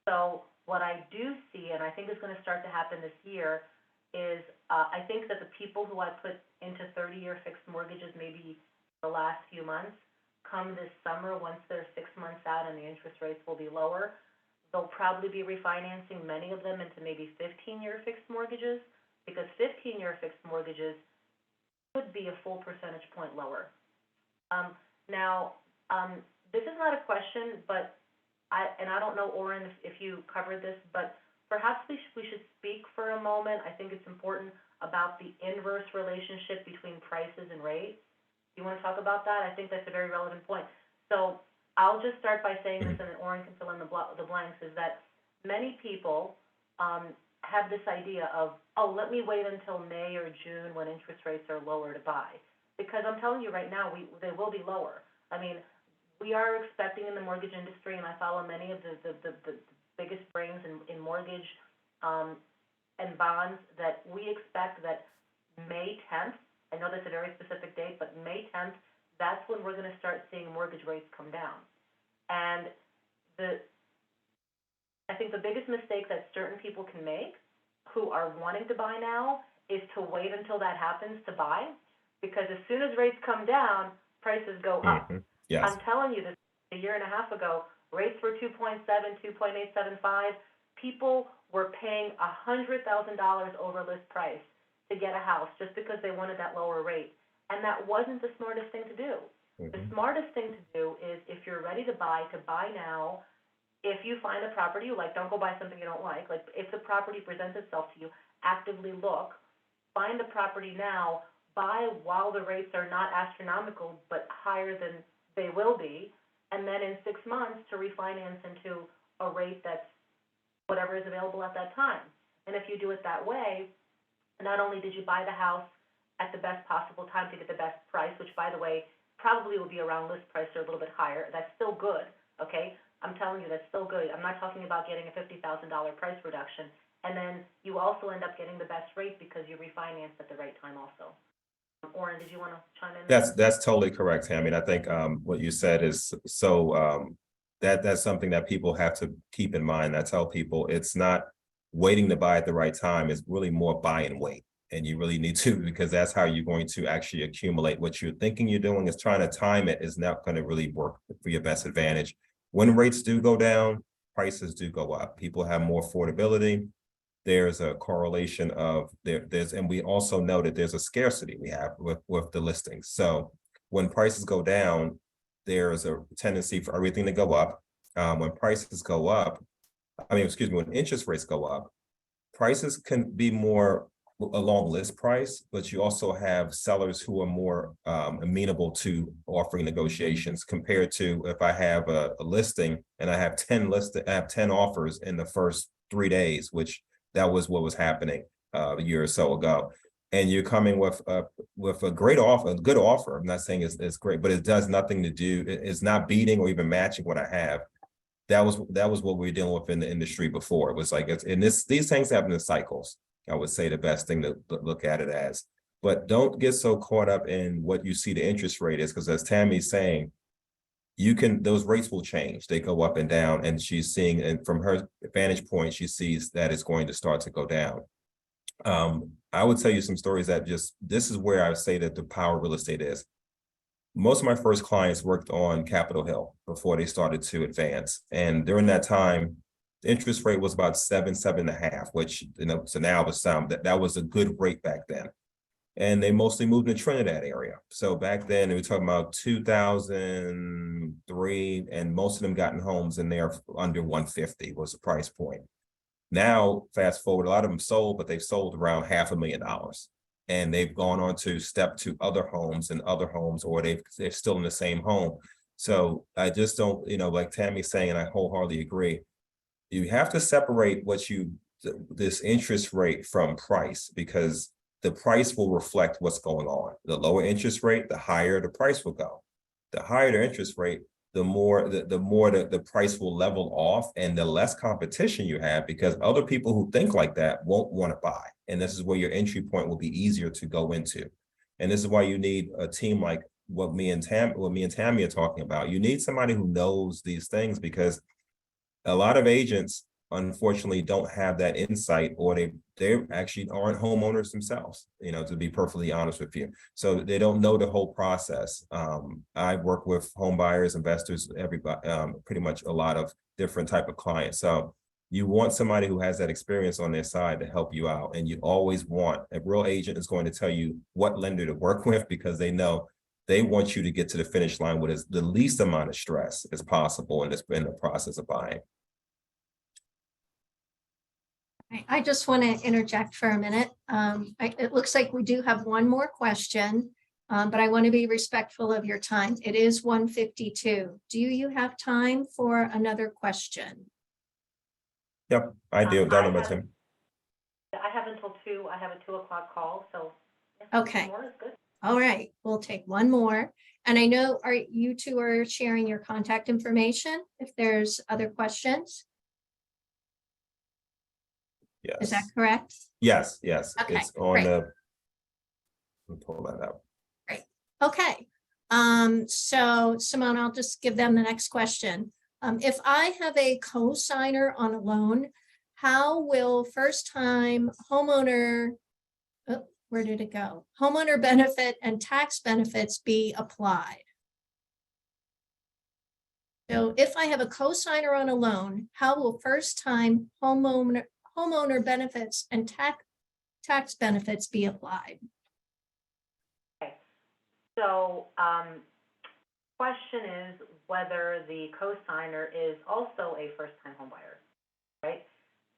So what I do see, and I think is going to start to happen this year, is I think that the people who I put into 30-year fixed mortgages maybe the last few months, come this summer, once they're 6 months out and the interest rates will be lower, they'll probably be refinancing many of them into maybe 15-year fixed mortgages, because 15-year fixed mortgages could be a full percentage point lower. This is not a question, but I don't know, Oren, if you covered this, but perhaps we should speak for a moment. I think it's important about the inverse relationship between prices and rates. You want to talk about that? I think that's a very relevant point. So I'll just start by saying this, and then Oren can fill in the blanks, is that many people have this idea of, oh, let me wait until May or June when interest rates are lower to buy. Because I'm telling you right now, they will be lower. I mean, we are expecting in the mortgage industry, and I follow many of the biggest brains in mortgage and bonds, that we expect that May 10th, I know that's a very specific date, but May 10th, that's when we're going to start seeing mortgage rates come down. And I think the biggest mistake that certain people can make who are wanting to buy now is to wait until that happens to buy, because as soon as rates come down, prices go up. Yes. I'm telling you this, a year and a half ago, rates were 2.7, 2.875. People were paying $100,000 over list price to get a house just because they wanted that lower rate. And that wasn't the smartest thing to do. The smartest thing to do is, if you're ready to buy now. If you find a property you like, don't go buy something you don't like. Like, if the property presents itself to you, actively look, find the property now, buy while the rates are not astronomical, but higher than they will be, and then in 6 months to refinance into a rate that's whatever is available at that time. And if you do it that way, not only did you buy the house at the best possible time to get the best price, which, by the way, probably will be around list price or a little bit higher. That's still good, okay? I'm telling you, that's still good. I'm not talking about getting a $50,000 price reduction. And then you also end up getting the best rate because you refinanced at the right time also. Oren, did you want to chime in? That's totally correct, Tammy. And I think what you said is so that's something that people have to keep in mind. I tell people it's not waiting to buy at the right time. It's really more buy and wait. And you really need to, because that's how you're going to actually accumulate. What you're thinking you're doing is trying to time it is not going to really work for your best advantage. When rates do go down, prices do go up. People have more affordability. There's a correlation of and we also know that there's a scarcity we have with the listings. So when prices go down, there's a tendency for everything to go up. When prices go up, when interest rates go up, prices can be more along list price, but you also have sellers who are more amenable to offering negotiations compared to if I have a listing and I have 10 offers in the first 3 days, which that was what was happening a year or so ago. And you're coming with a great offer, a good offer. I'm not saying it's great, but it does nothing to do. It's not beating or even matching what I have. That was what we were dealing with in the industry before. It was like these things happen in cycles. I would say the best thing to look at it as. But don't get so caught up in what you see the interest rate is, because as Tammy's saying, those rates will change. They go up and down, and she's seeing, and from her vantage point, she sees that it's going to start to go down. I would tell you some stories that this is where I say that the power of real estate is. Most of my first clients worked on Capitol Hill before they started to advance. And during that time, the interest rate was about 7.5, which, so now that was a good rate back then. And they mostly moved in the Trinidad area. So back then, we were talking about 2003, and most of them got in homes in there under 150 was the price point. Now, fast forward, a lot of them sold, but they've sold around $500,000. And they've gone on to step to other homes, or they're still in the same home. So I just don't, like Tammy's saying, and I wholeheartedly agree, you have to separate this interest rate from price, because the price will reflect what's going on. The lower interest rate, the higher the price will go. The higher the interest rate, the more the price will level off, and the less competition you have, because other people who think like that won't want to buy. And this is where your entry point will be easier to go into. And this is why you need a team like what me and Tammy are talking about. You need somebody who knows these things, because a lot of agents unfortunately don't have that insight, or they actually aren't homeowners themselves, to be perfectly honest with you. So they don't know the whole process. I work with home buyers, investors, everybody, pretty much a lot of different type of clients. So you want somebody who has that experience on their side to help you out. And you always want a real agent is going to tell you what lender to work with, because they know they want you to get to the finish line with the least amount of stress as possible in the process of buying. I just want to interject for a minute. It looks like we do have one more question, but I want to be respectful of your time. It is 1:52. Do you have time for another question? Yep, I do. Don't know about Tim. I have until 2. I have a 2 o'clock call, so. Okay. More is good. All right, we'll take one more. And I know you two are sharing your contact information if there's other questions. Yes. Is that correct? Yes. Okay, It's on great. let me pull that up. Okay. So Simone, I'll just give them the next question. If I have a co-signer on a loan, how will first-time homeowner, where did it go? Homeowner benefit and tax benefits be applied? So if I have a co-signer on a loan, how will first-time homeowner benefits and tax benefits be applied? Okay. So, question is whether the co-signer is also a first-time homebuyer, right?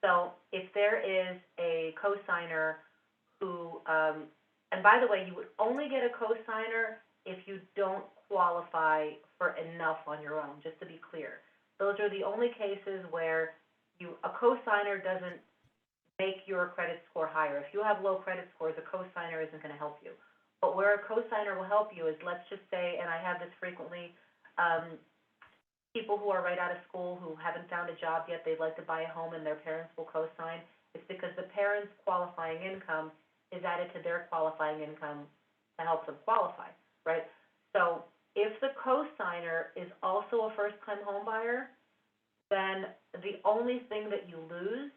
So if there is a co-signer who, and by the way, you would only get a co-signer if you don't qualify for enough on your own, just to be clear. Those are the only cases where a co-signer doesn't make your credit score higher. If you have low credit scores, a co-signer isn't going to help you. But where a co-signer will help you is, let's just say, and I have this frequently, people who are right out of school who haven't found a job yet, they'd like to buy a home and their parents will co-sign. It's because the parents' qualifying income is added to their qualifying income to help them qualify, right? So if the co-signer is also a first-time home buyer, then the only thing that you lose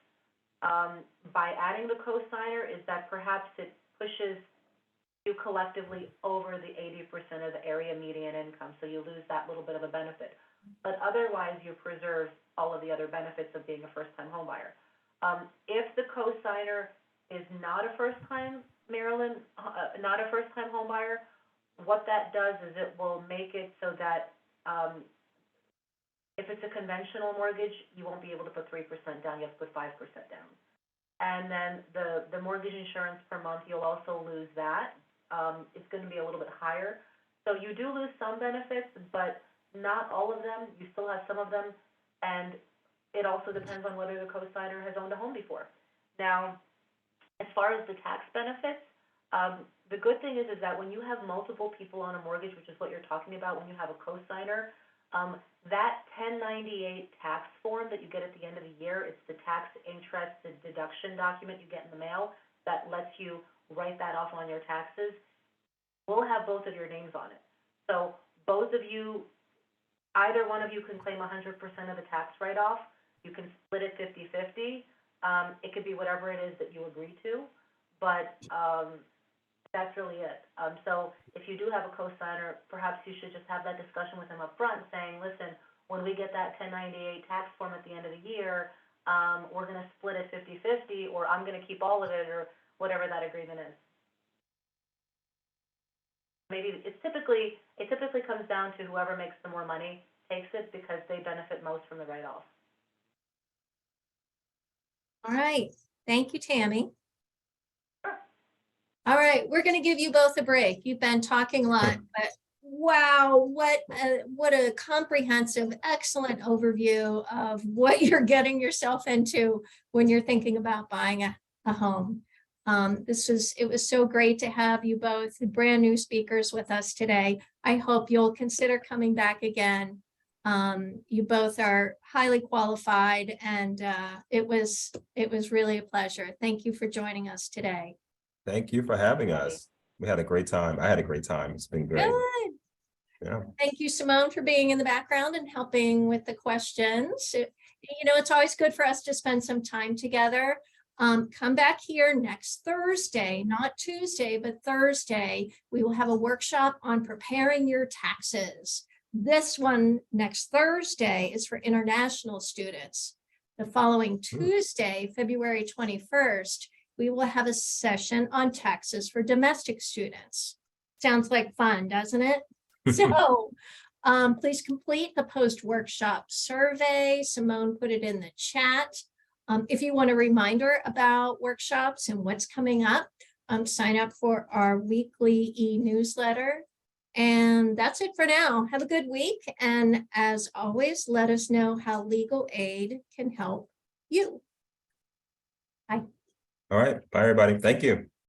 by adding the co-signer is that perhaps it pushes you collectively over the 80% of the area median income, so you lose that little bit of a benefit. But otherwise, you preserve all of the other benefits of being a first-time home buyer. If the co-signer is not a first-time, Marilyn, not a first-time home buyer, what that does is it will make it so that if it's a conventional mortgage, you won't be able to put 3% down, you have to put 5% down. And then the mortgage insurance per month, you'll also lose that. It's going to be a little bit higher. So you do lose some benefits, but not all of them. You still have some of them. And it also depends on whether the co-signer has owned a home before. Now, as far as the tax benefits, the good thing is that when you have multiple people on a mortgage, which is what you're talking about, when you have a co-signer, that 1098 tax form that you get at the end of the year, it's the tax interest, the deduction document you get in the mail that lets you write that off on your taxes, will have both of your names on it. So both of you, either one of you can claim 100% of the tax write-off. You can split it 50-50. It could be whatever it is that you agree to, but that's really it. So if you do have a co-signer, perhaps you should just have that discussion with him up front, saying, listen, when we get that 1098 tax form at the end of the year, we're going to split it 50-50, or I'm going to keep all of it, or whatever that agreement is. Maybe it typically comes down to whoever makes the more money takes it, because they benefit most from the write-off. All right. Thank you, Tammy. All right, we're going to give you both a break. You've been talking a lot, but Wow, what a comprehensive, excellent overview of what you're getting yourself into when you're thinking about buying a home. It was so great to have you both, brand new speakers with us today. I hope you'll consider coming back again. You both are highly qualified, and it was really a pleasure. Thank you for joining us today. Thank you for having us. We had a great time. I had a great time. It's been great. Good. Yeah. Thank you, Simone, for being in the background and helping with the questions. It's always good for us to spend some time together. Come back here next Thursday, not Tuesday, but Thursday. We will have a workshop on preparing your taxes. This one next Thursday is for international students. The following Tuesday, February 21st, we will have a session on taxes for domestic students. Sounds like fun, doesn't it? So please complete the post-workshop survey. Simone put it in the chat. If you want a reminder about workshops and what's coming up, sign up for our weekly e-newsletter. And that's it for now. Have a good week. And as always, let us know how legal aid can help you. Bye. All right. Bye, everybody. Thank you.